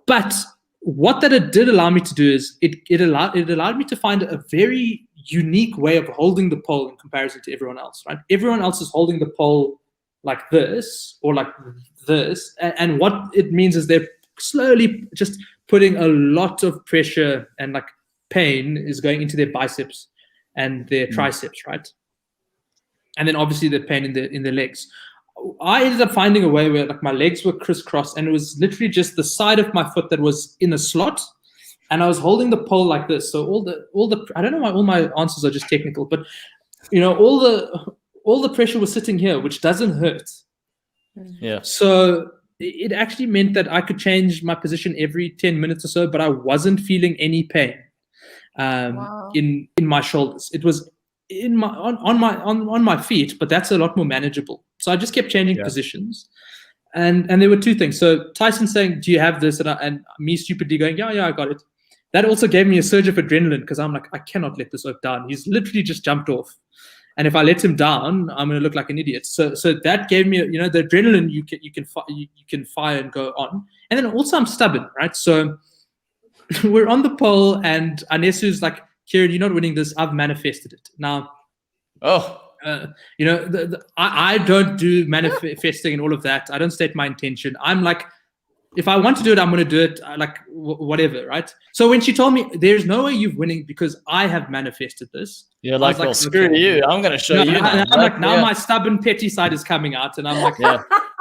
But what that it did allow me to do is it allowed me to find a very unique way of holding the pole in comparison to everyone else, right? Everyone else is holding the pole like this or like this. And what it means is they're slowly just putting a lot of pressure and like pain is going into their biceps and their triceps, right? And then obviously the pain in the legs. I ended up finding a way where like my legs were crisscrossed, and it was literally just the side of my foot that was in a slot, and I was holding the pole like this. So all the I don't know why all my answers are just technical, but you know, all the pressure was sitting here, which doesn't hurt. Yeah. So it actually meant that I could change my position every 10 minutes or so, but I wasn't feeling any pain in my shoulders. It was on my feet, but that's a lot more manageable. So I just kept changing positions, and there were two things. So Tyson saying, "Do you have this?" and me stupidly going, "Yeah, I got it." That also gave me a surge of adrenaline, because I'm like, I cannot let this oak down. He's literally just jumped off, and if I let him down, I'm going to look like an idiot. So that gave me, you know, the adrenaline. You can fire and go on, and then also I'm stubborn, right? So we're on the pole, and Anesu's like, Kiran, you're not winning this. I've manifested it. Now, you know, I don't do manifesting and all of that. I don't state my intention. I'm like, if I want to do it, I'm going to do it, like whatever, right? So when she told me, there's no way you're winning because I have manifested this. You're like, well, screw you. I'm going to show you. Now my stubborn, petty side is coming out, and I'm like,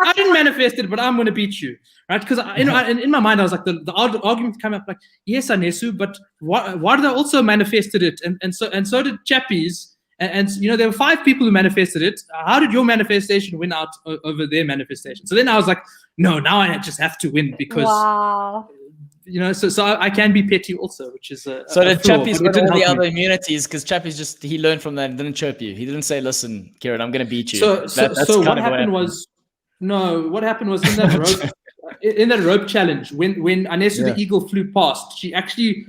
I didn't manifest it, but I'm going to beat you, right? Because in my mind, I was like, the argument came up like, yes, Anesu, but why did I also manifested it? And so did Chappies. And you know, there were 5 people who manifested it. How did your manifestation win out over their manifestation? So then I was like, no, now I just have to win, because you know, so I can be petty also, which is so did Chappies win all the other immunities, because Chappies he learned from that and didn't chirp you. He didn't say, listen, Kiran, I'm going to beat you. So what happened was in that rope in that rope challenge, when Anesu the eagle flew past, she actually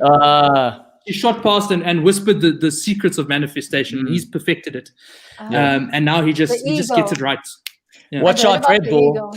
he shot past and whispered the secrets of manifestation. He's perfected it, and now he just gets it right. Yeah. Watch out, Red Bull.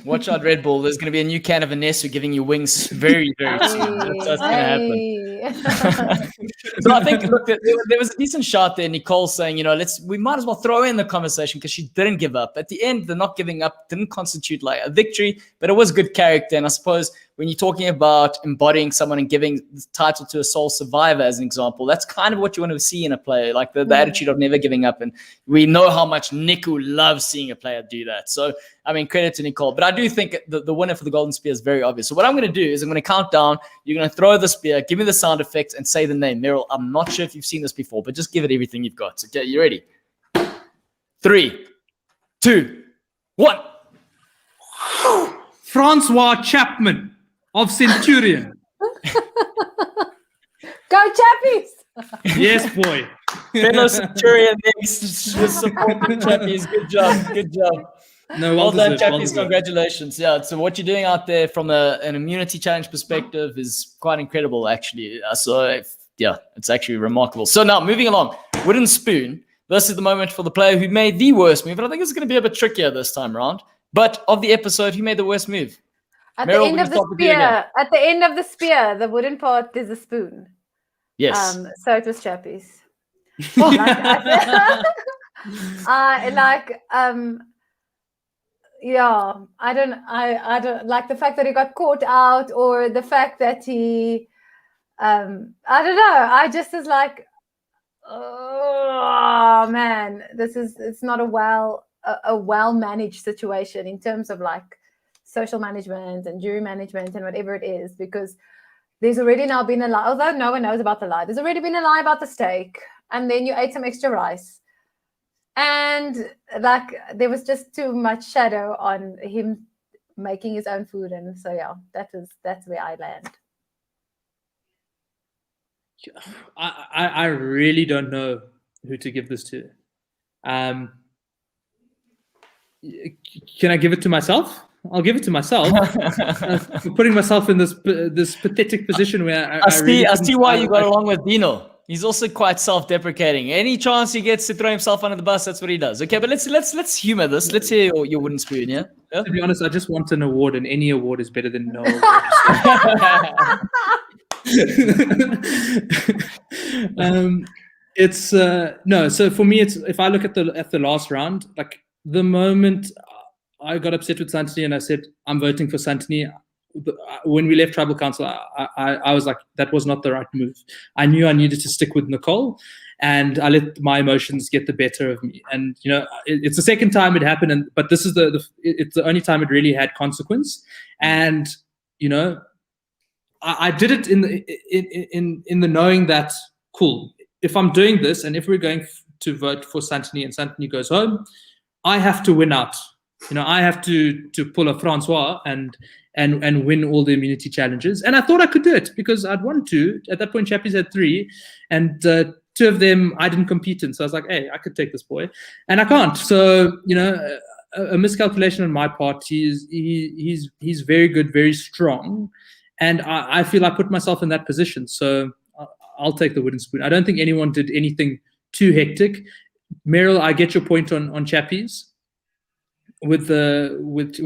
Watch out, Red Bull. There's going to be a new can of Anesu giving you wings very, very soon. That's going to happen. So I think, look, there was a decent shot there. Nicole saying, you know, we might as well throw in the conversation, because she didn't give up. At the end, the not giving up didn't constitute like a victory, but it was good character. And I suppose when you're talking about embodying someone and giving the title to a sole survivor, as an example, that's kind of what you want to see in a player, like the attitude of never giving up. And we know how much Niku loves seeing a player do that. So, I mean, credit to Nicole. But I do think the winner for the Golden Spear is very obvious. So what I'm going to do is I'm going to count down. You're going to throw the spear, give me the sound effects, and say the name. Meryl, I'm not sure if you've seen this before, but just give it everything you've got. Okay, you ready? 3, 2, 1. Francois Chapman of Centurion. Go Chappies! Yes, boy. Fellow Centurion next supporting Chappies. Good job. No, well done, Chappies. Congratulations. Yeah, so what you're doing out there from an immunity challenge perspective is quite incredible, actually. It's actually remarkable. So now, moving along, wooden spoon. This is the moment for the player who made the worst move, and I think it's going to be a bit trickier this time around. But of the episode, who made the worst move? At Meryl, the end of the spear, the wooden part, there's a spoon. Yes. So it was Chappies. Yeah, I don't like the fact that he got caught out, or the fact that he, I don't know. I just was like, oh man, it's not a well managed situation in terms of like social management and jury management and whatever it is, because there's already now been a lie, although no one knows about the lie. There's already been a lie about the steak, and then you ate some extra rice. And like there was just too much shadow on him making his own food, and so yeah, that's where I land. I really don't know who to give this to. Can I give it to myself? I'll give it to myself. Putting myself in this pathetic position where I see why you got along with Dino. He's also quite self-deprecating. Any chance he gets to throw himself under the bus, that's what he does. Okay, but let's humor this. Let's hear your wooden spoon, yeah? To be honest, I just want an award, and any award is better than no award. So for me, it's, if I look at the last round, like the moment I got upset with Santini and I said I'm voting for Santini, when we left tribal council, I was like, that was not the right move. I knew I needed to stick with Nicole, and I let my emotions get the better of me. And it's the second time it happened, but this is it's the only time it really had consequence. And I did it in the knowing that, cool, if I'm doing this and if we're going to vote for Santini and Santini goes home, I have to win out. I have to pull a Francois and win all the immunity challenges. And I thought I could do it because I'd won 2. At that point, Chappies had 3, and 2 of them I didn't compete in. So I was like, hey, I could take this boy, and I can't. So a miscalculation on my part. He's very good, very strong, and I feel I put myself in that position. So I'll take the wooden spoon. I don't think anyone did anything too hectic. Meryl, I get your point on Chappies. With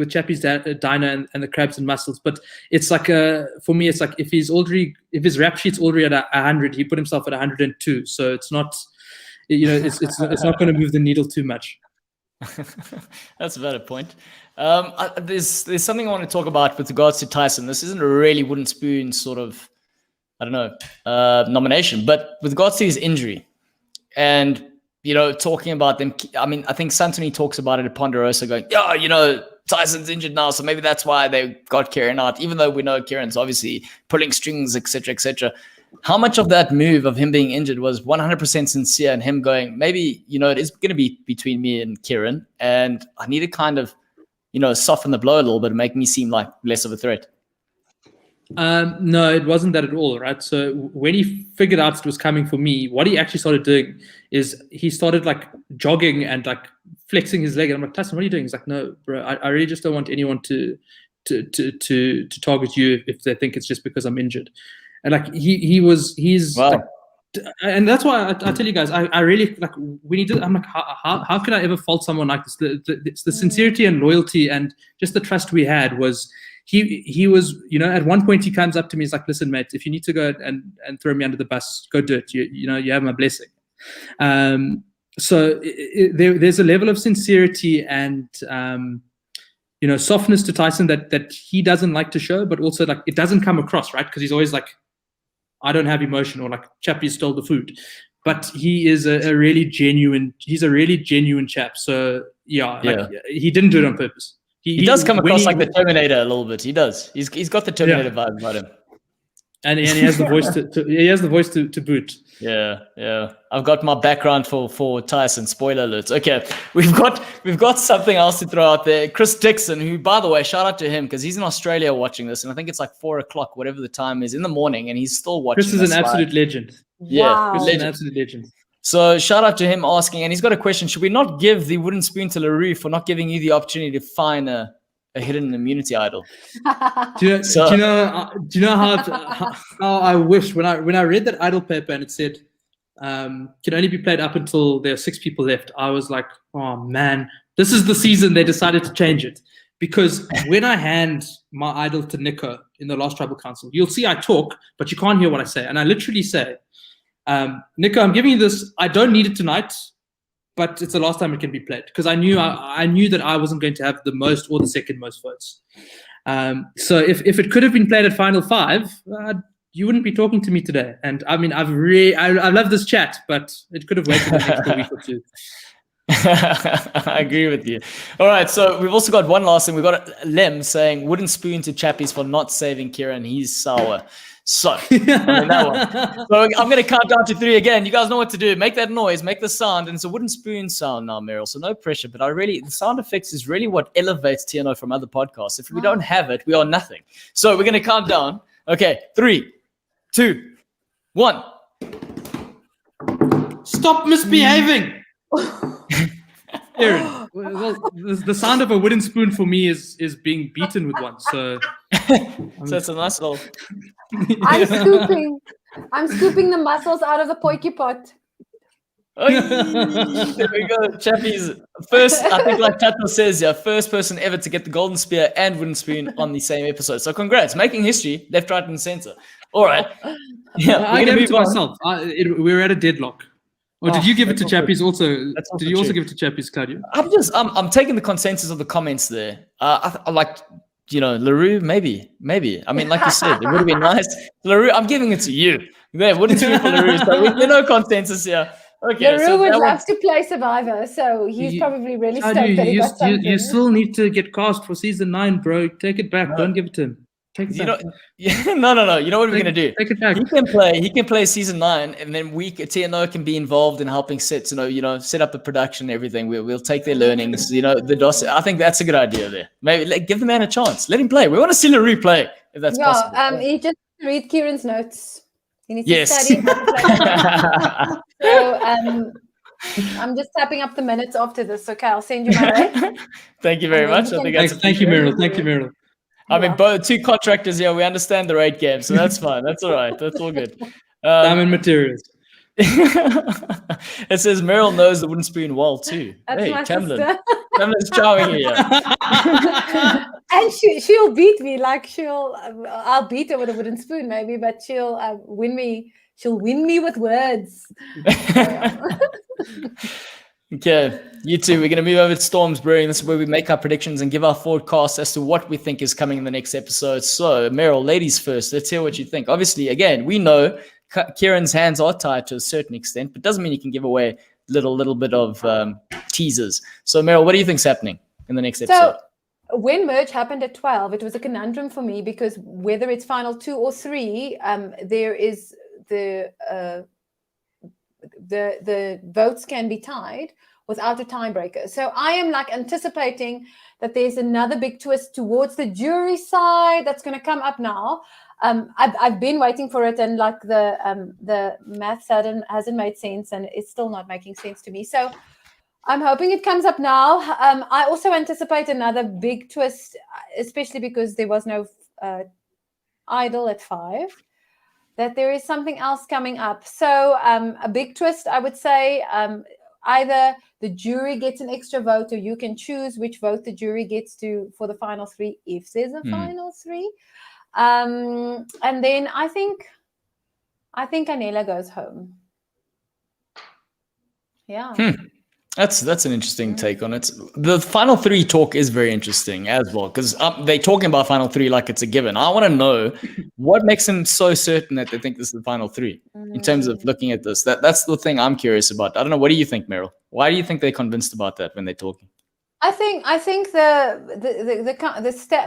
Chappie's diner and the crabs and mussels, but it's like for me, it's like if his rap sheet's already at 100, he put himself at 102. So it's not, it's not going to move the needle too much. That's a better point. There's something I want to talk about with regards to Tyson. This isn't a really wooden spoon sort of, I don't know, nomination, but with regards to his injury and talking about them. I mean, I think Santini talks about it at Ponderosa going, Tyson's injured now, so maybe that's why they got Kiran out, even though we know Kiran's obviously pulling strings, etc., etc. How much of that move of him being injured was 100% sincere and him going, maybe, it is going to be between me and Kiran, and I need to kind of, soften the blow a little bit and make me seem like less of a threat? No, it wasn't that at all, right? So when he figured out it was coming for me, what he actually started doing is he started like jogging and like flexing his leg. And I'm like, Tyson, what are you doing? He's like, no, bro, I really just don't want anyone to target you if they think it's just because I'm injured. And like he's wow. Like, and that's why I tell you guys, I really like when he did. I'm like, how can I ever fault someone like this? It's the sincerity and loyalty and just the trust we had was. He was, at one point he comes up to me, he's like, listen, mate, if you need to go and throw me under the bus, go do it. You have my blessing. So there's a level of sincerity and, softness to Tyson that he doesn't like to show, but also like it doesn't come across, right? Because he's always like, I don't have emotion, or like Chappie stole the food. But he is a really genuine chap. So like, he didn't do it on purpose. He does come across like the Terminator a little bit. He does. He's got the Terminator vibe about him. And he has the voice to boot. Yeah. I've got my background for Tyson. Spoiler alert. Okay, we've got something else to throw out there. Chris Dixon, who, by the way, shout out to him because he's in Australia watching this, and I think it's like 4:00, whatever the time is, in the morning, and he's still watching. Chris is an absolute legend. Yeah, wow. Chris is an absolute legend. So shout out to him asking, and he's got a question: should we not give the wooden spoon to LaRue for not giving you the opportunity to find a hidden immunity idol? Do you know how I wish when I read that idol paper and it said can only be played up until there are 6 people left, I was like, oh man, this is the season they decided to change it. Because when I hand my idol to Nico in the last tribal council, you'll see I talk, but you can't hear what I say. And I literally say, Nico, I'm giving you this. I don't need it tonight, but it's the last time it can be played because I knew that I wasn't going to have the most or the second most votes. So if it could have been played at Final 5, you wouldn't be talking to me today. And I mean, I love this chat, but it could have waited an extra week or two. I agree with you. All right, so we've also got one last thing. We've got Lem saying, wooden spoon to Chappies for not saving Kiran. He's sour. So, that one. So I'm going to count down to 3 again. You guys know what to do. Make that noise, make the sound, and it's a wooden spoon sound now, Meryl. So no pressure, but the sound effects is really what elevates TNO from other podcasts. If we don't have it, we are nothing. So we're going to count down. Okay, 3, 2, 1. Stop misbehaving. Aaron, well, the sound of a wooden spoon for me is being beaten with one. So it's a nice little. I'm scooping the mussels out of the poiky pot. There we go, Chappies. First, I think like Tato says, first person ever to get the golden spear and wooden spoon on the same episode. So congrats, making history, left, right, and center. All right. Yeah, I gave it to myself. We were at a deadlock. Or did you give it to Chappies also? Did you also give it to Chappies, Claudio? I'm taking the consensus of the comments there. I like, LaRue, maybe. I mean, like you said, it would have been nice. LaRue, I'm giving it to you. There wouldn't be for LaRue. So there's no consensus here. Okay. LaRue would love to play Survivor, so he's probably really stoked that he got something. You still need to get cast for season 9, bro. Take it back. Don't give it to him. Take it back. No. You know what we're gonna do? Take it back. He can play season 9, and then TNO can be involved in helping set up the production and everything. We'll take their learnings. The DOS. I think that's a good idea there. Maybe give the man a chance. Let him play. We want to see LaRue play if that's possible. He just read Kieran's notes. He needs to study. So I'm just tapping up the minutes after this. Okay, I'll send you my way. Thank you very much. I think thank you, Meryl. Thank you, Meryl. I mean, both 2 contractors here. We understand the rate game, so that's fine. That's all right. That's all good. Time and materials. It says Meryl knows the wooden spoon well too. That's my Camden. sister. Camden's charming here. And she'll beat me. Like I'll beat her with a wooden spoon maybe, but she'll win me. She'll win me with words. Okay, you two, we're going to move over to Storms Brewing. This is where we make our predictions and give our forecast as to what we think is coming in the next episode. So, Meryl, ladies first. Let's hear what you think. Obviously, again, we know Kieran's hands are tied to a certain extent, but doesn't mean you can give away little bit of teasers. So, Meryl, what do you think's happening in the next episode? So, when merge happened at 12, it was a conundrum for me because whether it's final 2 or 3, there is the votes can be tied without a tiebreaker. So I am like anticipating that there's another big twist towards the jury side that's going to come up now. I've been waiting for it, and like the maths hasn't made sense, and it's still not making sense to me. So I'm hoping it comes up now. I also anticipate another big twist, especially because there was no idol at 5. That there is something else coming up. So a big twist, I would say, either the jury gets an extra vote, or you can choose which vote the jury gets for the final 3, if there's a final 3. And then I think Anela goes home. Yeah. That's an interesting take on it. The final 3 talk is very interesting as well, because they're talking about final 3 like it's a given. I want to know what makes them so certain that they think this is the final 3 in terms of looking at this. That's the thing I'm curious about. I don't know. What do you think, Meryl? Why do you think they're convinced about that when they're talking? I think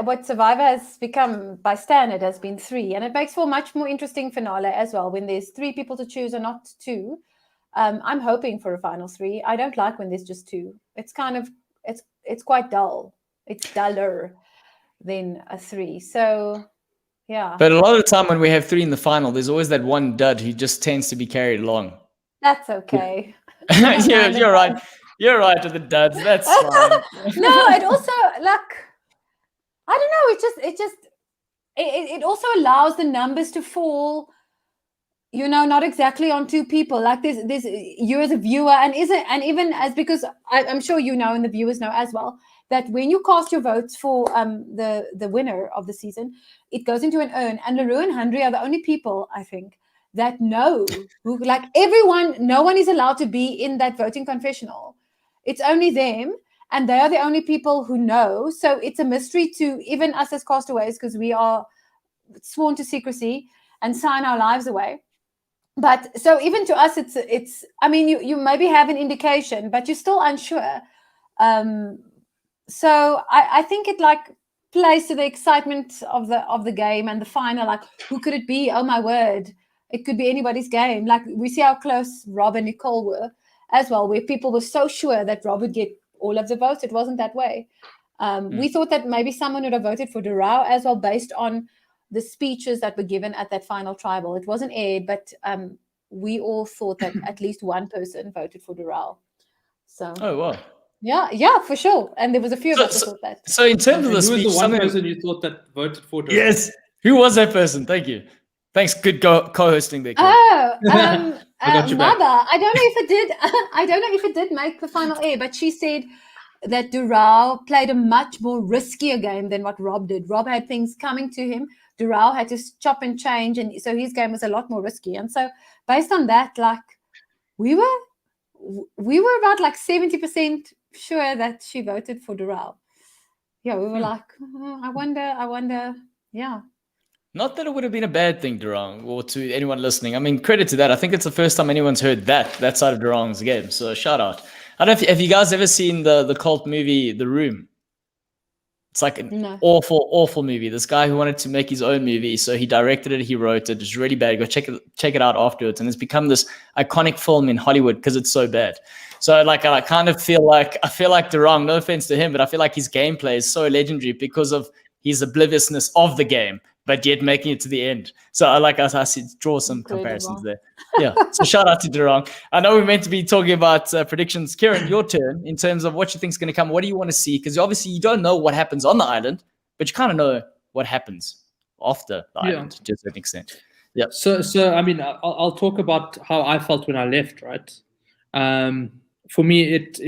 what Survivor has become by standard has been 3, and it makes for a much more interesting finale as well when there's 3 people to choose and not 2. I'm hoping for a final 3. I don't like when there's just 2. It's kind of it's quite dull. It's duller than a 3. So yeah. But a lot of the time when we have 3 in the final, there's always that one dud who just tends to be carried along. That's okay. You're right. You're right with the duds. That's fine. No, it also I don't know. It also allows the numbers to fall. Not exactly on 2 people. Like there's you as a viewer, and even as, because I'm sure and the viewers know as well, that when you cast your votes for the winner of the season, it goes into an urn, and LaRue and Henry are the only people, I think, that know who, like everyone, no one is allowed to be in that voting confessional. it's only them, and they are the only people who know. So it's a mystery to even us as castaways, because we are sworn to secrecy and sign our lives away. But so even to us, it's. I mean, you maybe have an indication, but you're still unsure. So I think it like plays to the excitement of the game and the final. Like, who could it be? Oh my word! It could be anybody's game. Like, we see how close Rob and Nicole were as well, where people were so sure that Rob would get all of the votes. It wasn't that way. We thought that maybe someone would have voted for Durao as well, based on the speeches that were given at that final tribal. It wasn't aired, but we all thought that at least one person voted for Durao. So. Oh wow. Yeah, for sure. And there was a few of us who thought that. So in terms of the who speech, was the one person you thought that voted for Durao? Yes. Who was that person? Thank you. Thanks. Good co-hosting there. Oh, Mother. back. I don't know if it did. I don't know if it did make the final air, but she said that Durao played a much more riskier game than what Rob did. Rob had things coming to him. Durao had to chop and change, and so his game was a lot more risky. And so, based on that, like we were about like 70% sure that she voted for Durao. Yeah, we were like, I wonder. Yeah. Not that it would have been a bad thing, Durang, or to anyone listening. I mean, credit to that. I think it's the first time anyone's heard that side of Durang's game. So shout out. I don't know if have you guys ever seen the cult movie The Room? It's like an awful movie. This guy who wanted to make his own movie, so he directed it, he wrote it. It's really bad. Go check it out afterwards, and it's become this iconic film in Hollywood because it's so bad. So like I kind of feel like Durang, no offense to him, but I feel like his gameplay is so legendary because of his obliviousness of the game, but yet making it to the end. So I see draw some comparisons there. Yeah. So shout out to Durang. I know we're meant to be talking about predictions. Kiran, your turn in terms of what you think is going to come. What do you want to see? Because obviously you don't know what happens on the island, but you kind of know what happens after the island to a certain extent. Yeah. So I mean, I'll talk about how I felt when I left. Right. For me, it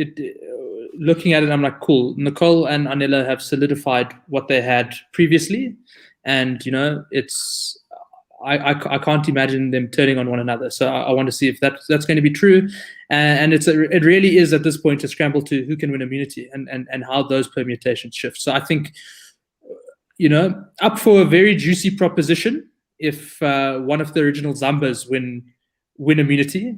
looking at it, I'm like, cool. Nicole and Anela have solidified what they had previously. And, you know, it's I can't imagine them turning on one another. So I want to see if that's going to be true. And it really is at this point a scramble to who can win immunity and how those permutations shift. So I think, you know, up for a very juicy proposition if one of the original Zambas win immunity.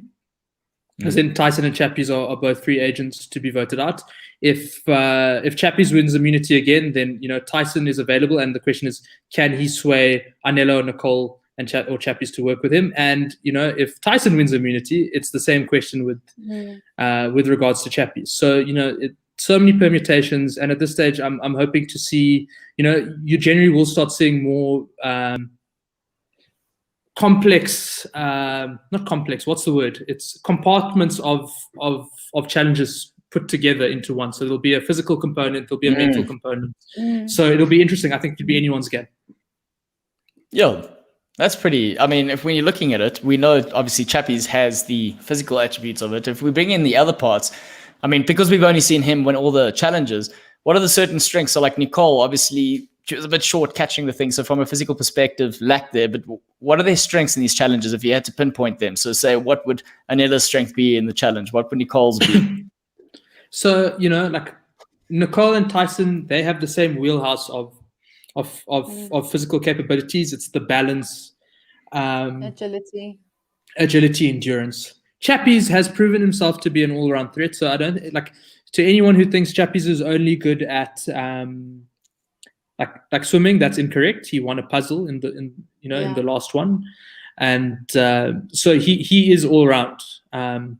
As in Tyson and Chappies are both free agents to be voted out. If Chappies wins immunity again, then, you know, Tyson is available, and the question is, can he sway Anelo, Nicole, and or Chappies to work with him? And, you know, if Tyson wins immunity, it's the same question with regards to Chappies. So, you know, so many permutations, and at this stage, I'm hoping to see, you know, you generally will start seeing more complex, not complex, what's the word? It's compartments of challenges put together into one. So there'll be a physical component, there'll be a mental component. So it'll be interesting. I think it could be anyone's game. Yeah, that's pretty. I mean, when you're looking at it, we know obviously Chappies has the physical attributes of it. If we bring in the other parts, I mean, because we've only seen him win all the challenges, what are the certain strengths? So like Nicole, obviously, she was a bit short catching the thing. So from a physical perspective, lack there. But what are their strengths in these challenges if you had to pinpoint them? So say, what would Anela's strength be in the challenge? What would Nicole's be? So, you know, like Nicole and Tyson, they have the same wheelhouse of physical capabilities. It's the balance, agility, endurance. Chappies has proven himself to be an all-around threat. So I don't like, to anyone who thinks Chappies is only good at like swimming, that's incorrect. He won a puzzle in the last one, and so he is all around. I'd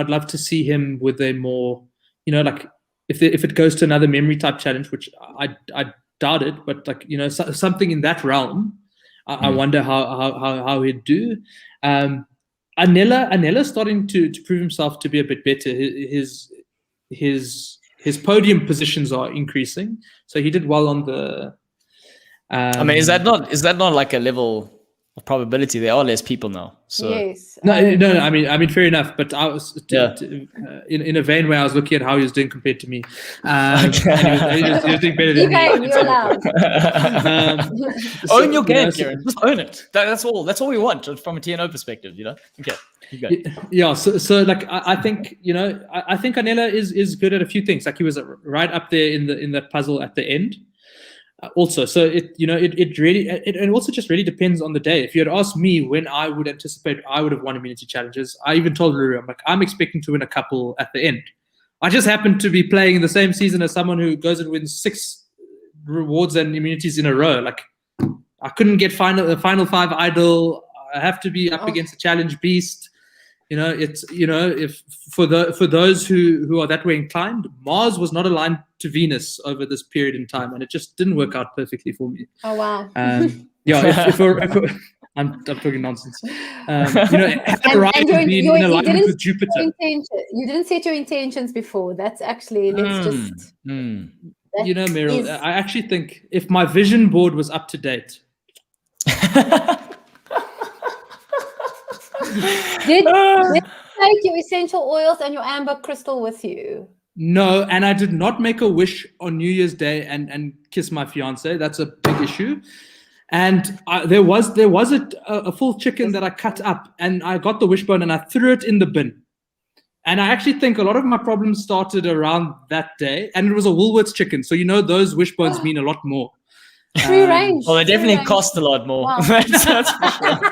love to see him with a more, you know, like if it goes to another memory type challenge, which I doubt it, but like, you know, something in that realm. I wonder how he'd do. Anela's starting to prove himself to be a bit better. His podium positions are increasing, so he did well on the. I mean, is that not like a level probability, there are less people now. So Yes. No, I mean, fair enough. But I was in a vain way. I was looking at how he was doing compared to me. And he was doing better than me. You're allowed. Own your game, Kiran. Just own it. That's all. That's all we want from a TNO perspective. Okay. Yeah. So like I think I think Anela is good at a few things. Like he was right up there in the puzzle at the end. Also, so it also just really depends on the day. If you had asked me when I would anticipate I would have won immunity challenges, I even told Ruru, I'm like, I'm expecting to win a couple at the end. I just happened to be playing in the same season as someone who goes and wins 6 rewards and immunities in a row. Like I couldn't get the final 5 idle. I have to be up against a challenge beast. If for those who are that way inclined, Mars was not aligned to Venus over this period in time, and it just didn't work out perfectly for me. Oh wow! If I'm talking nonsense. You in alignment with Jupiter. You didn't set your intentions before. That's actually Meryl. I actually think if my vision board was up to date. Did you take your essential oils and your amber crystal with you? No, and I did not make a wish on New Year's Day and kiss my fiance. That's a big issue. And there was a full chicken that I cut up, and I got the wishbone and I threw it in the bin. And I actually think a lot of my problems started around that day, and it was a Woolworths chicken. So those wishbones mean a lot more. Free range. Well, they definitely cost a lot more. Wow. That's for sure.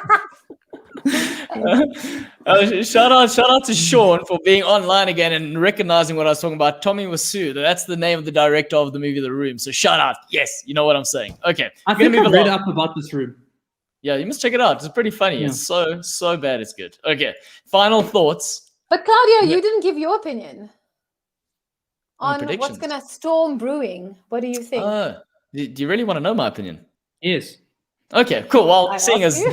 Shout out to Sean for being online again and recognizing what I was talking about. Tommy Wasu, that's the name of the director of the movie The Room. So shout out. Yes, you know what I'm saying. Okay. I think I've read up about this room. Yeah, you must check it out. It's pretty funny. Yeah. It's so bad it's good. Okay. Final thoughts. But Claudio, you didn't give your opinion on what's going to storm Brewing. What do you think? Do you really want to know my opinion? Yes. Okay, cool. Well, seeing as...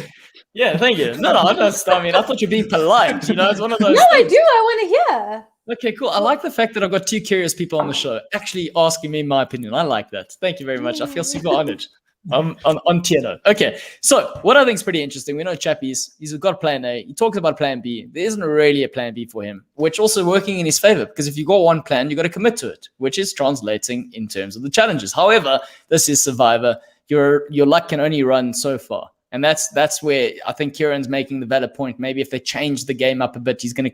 Yeah, thank you. No, I thought you were being polite. It's one of those. No, things. I do. I want to hear. Okay, cool. I like the fact that I've got 2 curious people on the show actually asking me my opinion. I like that. Thank you very much. I feel super honored. On TNO. Okay, so what I think is pretty interesting. We know Chappie's. He's got plan A. He talks about plan B. There isn't really a plan B for him, which also working in his favor, because if you got one plan, you got to commit to it, which is translating in terms of the challenges. However, this is Survivor. Your luck can only run so far. And that's where I think Kiran's making the valid point. Maybe if they change the game up a bit, he's gonna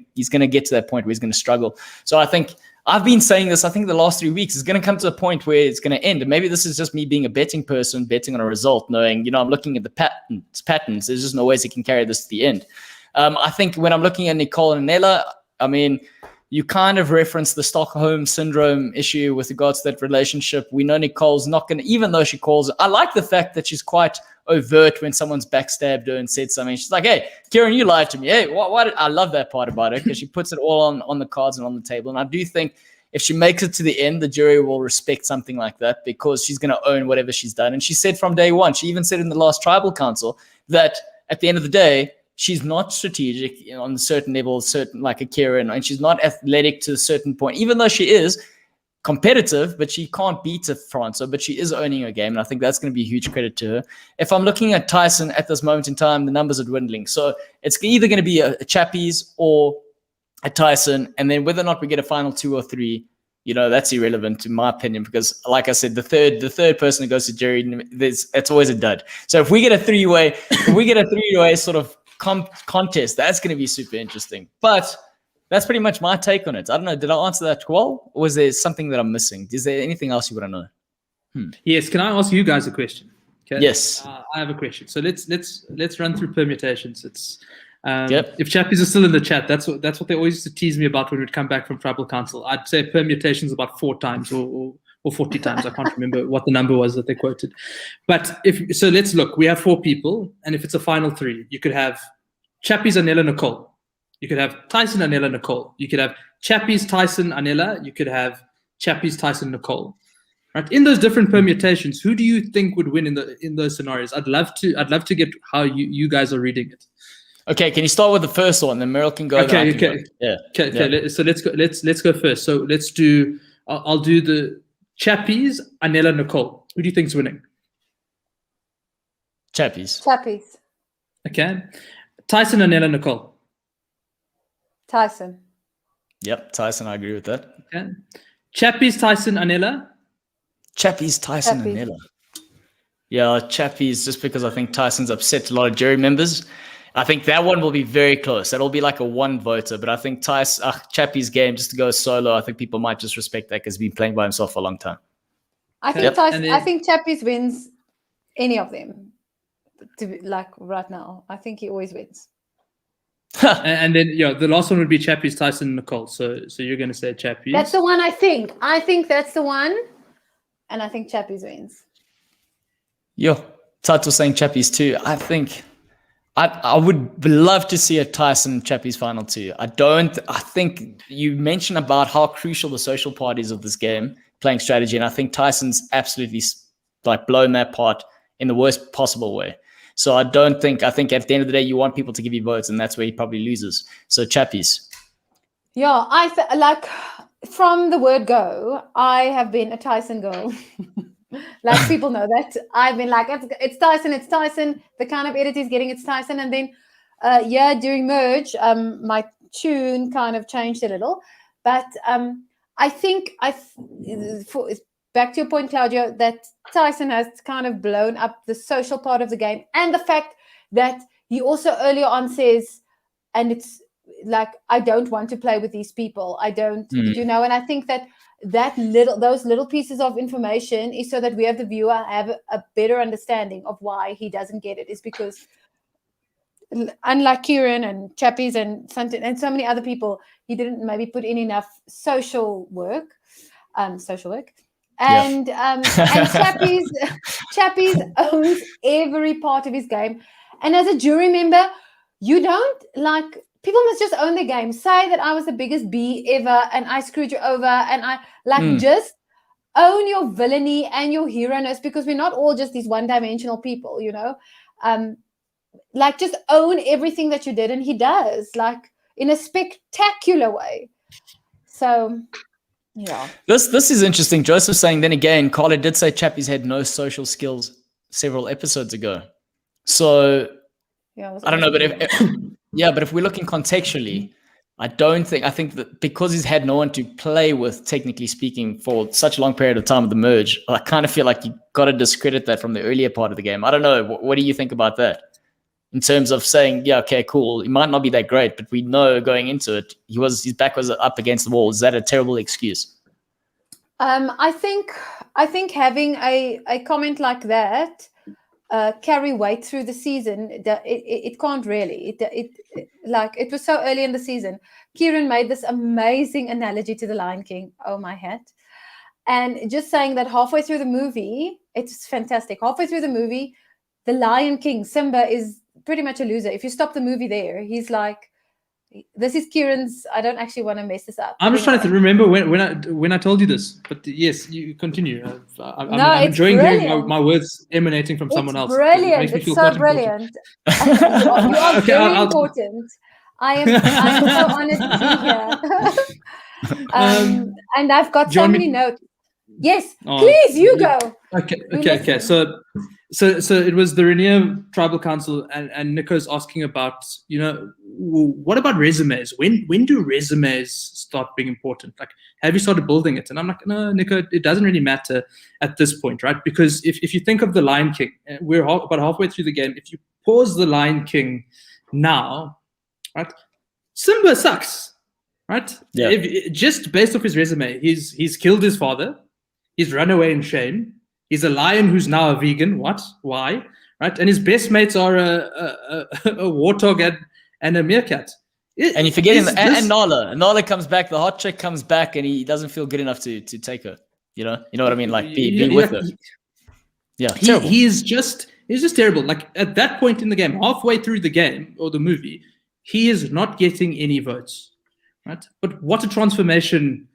get to that point where he's gonna struggle. So I think I've been saying this. I think the last 3 weeks is gonna come to a point where it's gonna end. And maybe this is just me being a betting person, betting on a result, knowing I'm looking at the patterns. There's just no ways he can carry this to the end. I think when I'm looking at Nicole and Nella, I mean, you kind of reference the Stockholm syndrome issue with regards to that relationship. We know Nicole's not going to, even though she calls, I like the fact that she's quite overt when someone's backstabbed her and said something. She's like, hey, Kiran, you lied to me. Hey, I love that part about it because she puts it all on the cards and on the table. And I do think if she makes it to the end, the jury will respect something like that because she's going to own whatever she's done. And she said from day one, she even said in the last tribal council that at the end of the day, she's not strategic on certain levels, like a Kiran, and she's not athletic to a certain point, even though she is competitive, but she can't beat a Franco, but she is owning her game. And I think that's going to be a huge credit to her. If I'm looking at Tyson at this moment in time, the numbers are dwindling. So it's either going to be a Chappies or a Tyson. And then whether or not we get a final 2 or 3, that's irrelevant in my opinion, because like I said, the third person who goes to jury, it's always a dud. So if we get a three-way sort of contest, that's going to be super interesting. But that's pretty much my take on it. I don't know, did I answer that well, or was there something that I'm missing? Is there anything else you want to know? Yes, can I ask you guys a question? Okay. Yes. I have a question. So let's run through permutations. It's if Chappies are still in the chat, that's what they always used to tease me about when we'd come back from tribal council. I'd say permutations about 4 times or 40 times. I can't remember what the number was that they quoted. But let's look. We have 4 people, and if it's a final 3, you could have Chappies, Anela, Nicole. You could have Tyson, Anela, Nicole. You could have Chappies, Tyson, Anela. You could have Chappies, Tyson, Nicole. Right? In those different permutations, who do you think would win in those scenarios? I'd love to get how you guys are reading it. Okay, can you start with the first one, then Meryl can go. Okay. Yeah. Okay. So let's go first. So let's do. I'll do the Chappies, Anela, Nicole. Who do you think's winning? Chappies. Okay. Tyson, Anela, Nicole. Tyson. Yep, Tyson, I agree with that. Okay. Chappies, Tyson, Anela. Chappies, Tyson, and Chappies. Nella. Yeah, Chappies, just because I think Tyson's upset a lot of jury members. I think that one will be very close. That'll be like a one voter, but I think Chappies' game, just to go solo, I think people might just respect that because he's been playing by himself for a long time. I think I think Chappies wins any of them. Like right now, I think he always wins. And then the last one would be Chappies, Tyson, Nicole. So you're going to say Chappies. That's the one I think. I think that's the one, and I think Chappies wins. Yo, Tat was saying Chappies too. I think I would love to see a Tyson Chappies final too. I think you mentioned about how crucial the social part is of this game, playing strategy, and I think Tyson's absolutely like blown that part in the worst possible way. So I think at the end of the day, you want people to give you votes, and that's where he probably loses. So Chappies. Yeah, like from the word go, I have been a Tyson girl. Like people know that I've been like, it's Tyson, it's Tyson. The kind of edit is getting it's Tyson, and then during merge, my tune kind of changed a little, but I think back to your point, Claudio, that Tyson has kind of blown up the social part of the game, and the fact that he also earlier on says, and it's like, I don't want to play with these people. I don't, and I think those little pieces of information is so that we, as the viewer, have a better understanding of why he doesn't get it. Is because, unlike Kiran and Chappies and so many other people, he didn't maybe put in enough social work. And Chappies owns every part of his game. And as a jury member, you don't like. People must just own the game. Say that I was the biggest B ever and I screwed you over, and I just own your villainy and your hero-ness, because we're not all just these one-dimensional people, like just own everything that you did, and he does, like in a spectacular way. So yeah. This is interesting. Joseph saying, then again, Carla did say Chappies had no social skills several episodes ago. So yeah, I don't know, but if we're looking contextually, I think that because he's had no one to play with, technically speaking, for such a long period of time of the merge, I kind of feel like you got to discredit that from the earlier part of the game. I don't know. What do you think about that? In terms of saying, yeah, okay, cool, he might not be that great, but we know going into it, his back was up against the wall. Is that a terrible excuse? I think having a comment like that carry weight through the season, it can't really. It was so early in the season. Kiran made this amazing analogy to the Lion King. Oh, my hat. And just saying that halfway through the movie, it's fantastic. Halfway through the movie, the Lion King, Simba, is pretty much a loser. If you stop the movie there, he's like, this is Kiran's. I don't actually want to mess this up. I'm just trying to remember when I told you this, but yes, you continue. I'm enjoying hearing my words emanating from someone else. Brilliant! It's so brilliant. You are very important. I am so honored to be here. And I've got so many notes. Yes, please, you go. Okay. So it was the Rainier Tribal Council, and Nico's asking about, what about resumes? When do resumes start being important? Like, have you started building it? And I'm like, no, Nico, it doesn't really matter at this point, right? Because if you think of the Lion King, we're about halfway through the game. If you pause the Lion King now, right, Simba sucks, right? Yeah. Just based off his resume, he's killed his father. He's run away in shame. He's a lion who's now a vegan. What? Why? Right? And his best mates are a warthog and a meerkat. And you're forgetting and Nala. Nala comes back. The hot chick comes back, and he doesn't feel good enough to take her. You know what I mean? Like be with her. Yeah, he's just terrible. Like at that point in the game, halfway through the game or the movie, he is not getting any votes. Right? But what a transformation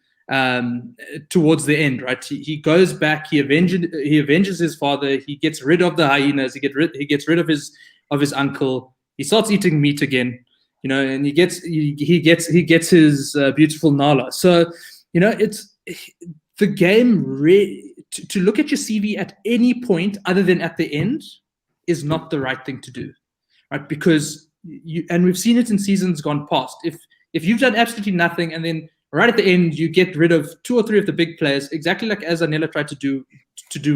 towards the end, right? He goes back. He avenges his father. He gets rid of the hyenas. He gets rid of his uncle. He starts eating meat again, and he gets his beautiful Nala. So, it's the game. To look at your CV at any point other than at the end is not the right thing to do, right? Because and we've seen it in seasons gone past. If you've done absolutely nothing and then right at the end you get rid of 2 or 3 of the big players, exactly like as Anela tried to do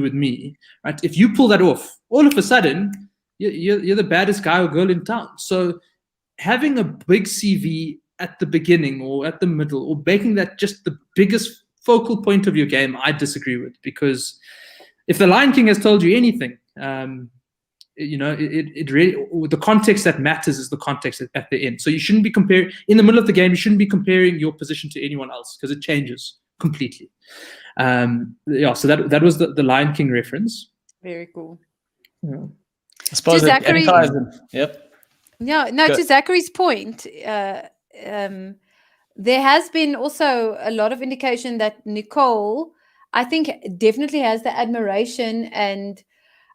with me, right? If you pull that off, all of a sudden you're the baddest guy or girl in town. So having a big CV at the beginning or at the middle, or making that just the biggest focal point of your game, I disagree with, because if the Lion King has told you anything, it really, the context that matters is the context at the end. So you shouldn't be comparing in the middle of the game. You shouldn't be comparing your position to anyone else, because it changes completely. So that was the Lion King reference. Very cool. Yeah. I suppose Zachary, yep. No, to Zachary's point, there has been also a lot of indication that Nicole, I think, definitely has the admiration. And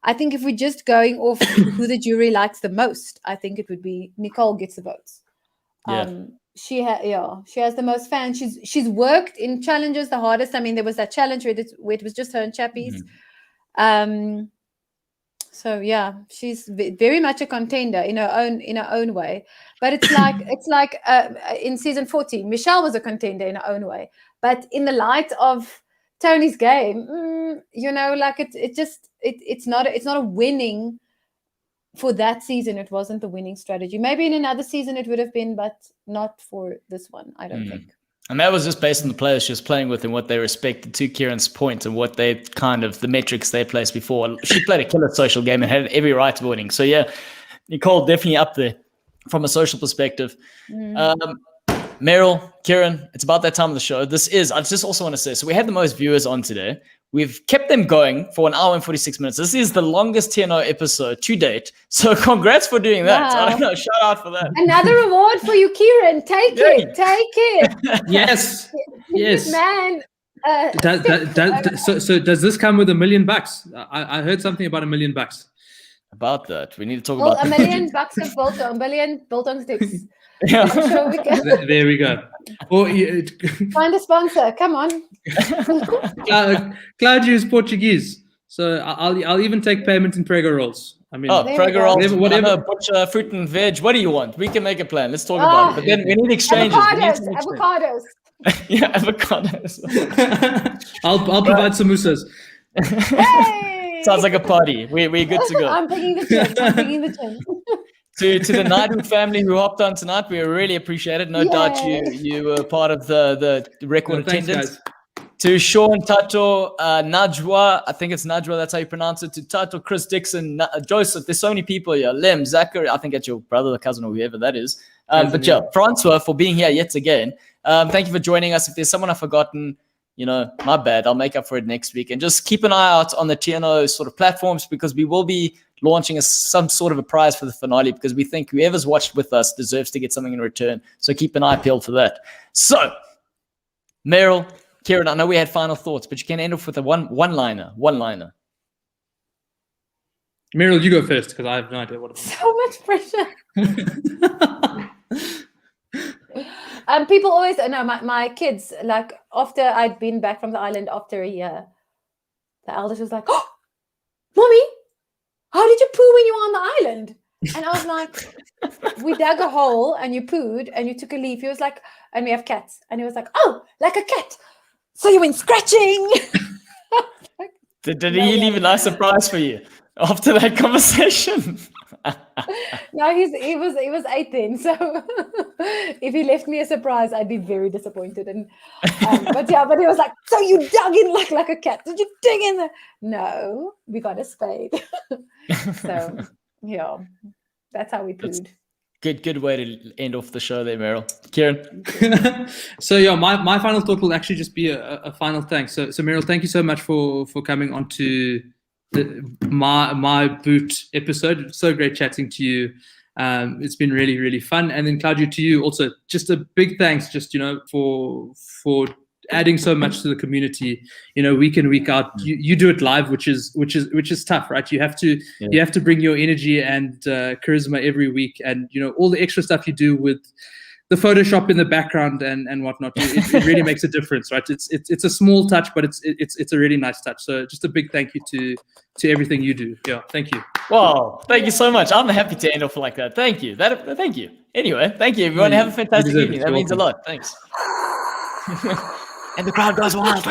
I think if we're just going off who the jury likes the most, I think it would be Nicole gets the votes. She has the most fans. She's worked in challenges the hardest. I mean, there was that challenge where it was just her and Chappies. So yeah, she's very much a contender in her own way. But it's like in season 14, Michelle was a contender in her own way. But in the light of Tony's game, it's not a winning for that season. It wasn't the winning strategy. Maybe in another season it would have been, but not for this one, I don't think. And that was just based on the players she was playing with and what they respected, to Kiran's point, and what they the metrics they placed before. She played a killer social game and had every right to winning. So yeah, Nicole definitely up there from a social perspective. Meryl, Kiran, it's about that time of the show. I just also want to say, so we had the most viewers on today. We've kept them going for 1 hour and 46 minutes. This is the longest TNO episode to date. So congrats for doing that. Wow. I don't know, shout out for that. Another award for you, Kiran. Take it. Yes. Yes. Man. So does this come with $1 million? I heard something about $1 million. About that. We need to talk about $1 million of biltong, $1 billion biltong sticks. Yeah. I'm sure we can. There we go. Or, find a sponsor. Come on. Claudio is Portuguese, so I'll even take payment in prego rolls. I mean, prego rolls, whatever. Butcher, fruit and veg. What do you want? We can make a plan. Let's talk about it. But then we need exchanges. Avocados. Yeah, avocados. I'll provide samosas. Hey! Sounds like a party. We're good to go. I'm bringing the gin. To the Naidoo family who hopped on tonight, we really appreciate it. No doubt you were part of the record attendance. Thanks, to Sean, Tato, Najwa, I think it's Najwa, that's how you pronounce it. To Tato, Chris Dixon, Joseph, there's so many people here. Lem, Zachary, I think that's your brother, the cousin, or whoever that is. Francois, for being here yet again. Thank you for joining us. If there's someone I've forgotten, my bad. I'll make up for it next week. And just keep an eye out on the TNO sort of platforms, because we will be launching some sort of a prize for the finale, because we think whoever's watched with us deserves to get something in return. So keep an eye peeled for that. So, Meryl, Kiran, I know we had final thoughts, but you can end off with a one-liner. Meryl, you go first, because I have no idea what it is. So much pressure. People always know my kids, like after I'd been back from the island after a year, the eldest was like, "Oh, Mommy, how did you poo when you were on the island?" And I was like, "We dug a hole and you pooed and you took a leaf." He was like, "And we have cats." And he was like, "Oh, like a cat. So you went scratching." Did he leave a nice surprise for you after that conversation? No, he was 8 then, so if he left me a surprise, I'd be very disappointed. And but he was like, "So you dug in like a cat? Did you dig in there?" No, we got a spade. So yeah, that's how we pooed. Good way to end off the show there, Meryl. Kiran. So yeah, my final thought will actually just be a final thanks. So Meryl, thank you so much for coming on to my boot episode. It's so great chatting to you. It's been really, really fun. And then Claudio, to you also, just a big thanks, just for adding so much to the community. Week in, week out. You do it live, which is tough, right? You have to bring your energy and charisma every week, and all the extra stuff you do with the Photoshop in the background and whatnot. It really makes a difference, right? It's a small touch, but it's a really nice touch. So just a big thank you to everything you do. Yeah, thank you. Wow, thank you so much. I'm happy to end off like that. Thank you. Thank you. Anyway, thank you, everyone. Have a fantastic evening. That means a lot. Thanks. And the crowd goes wild.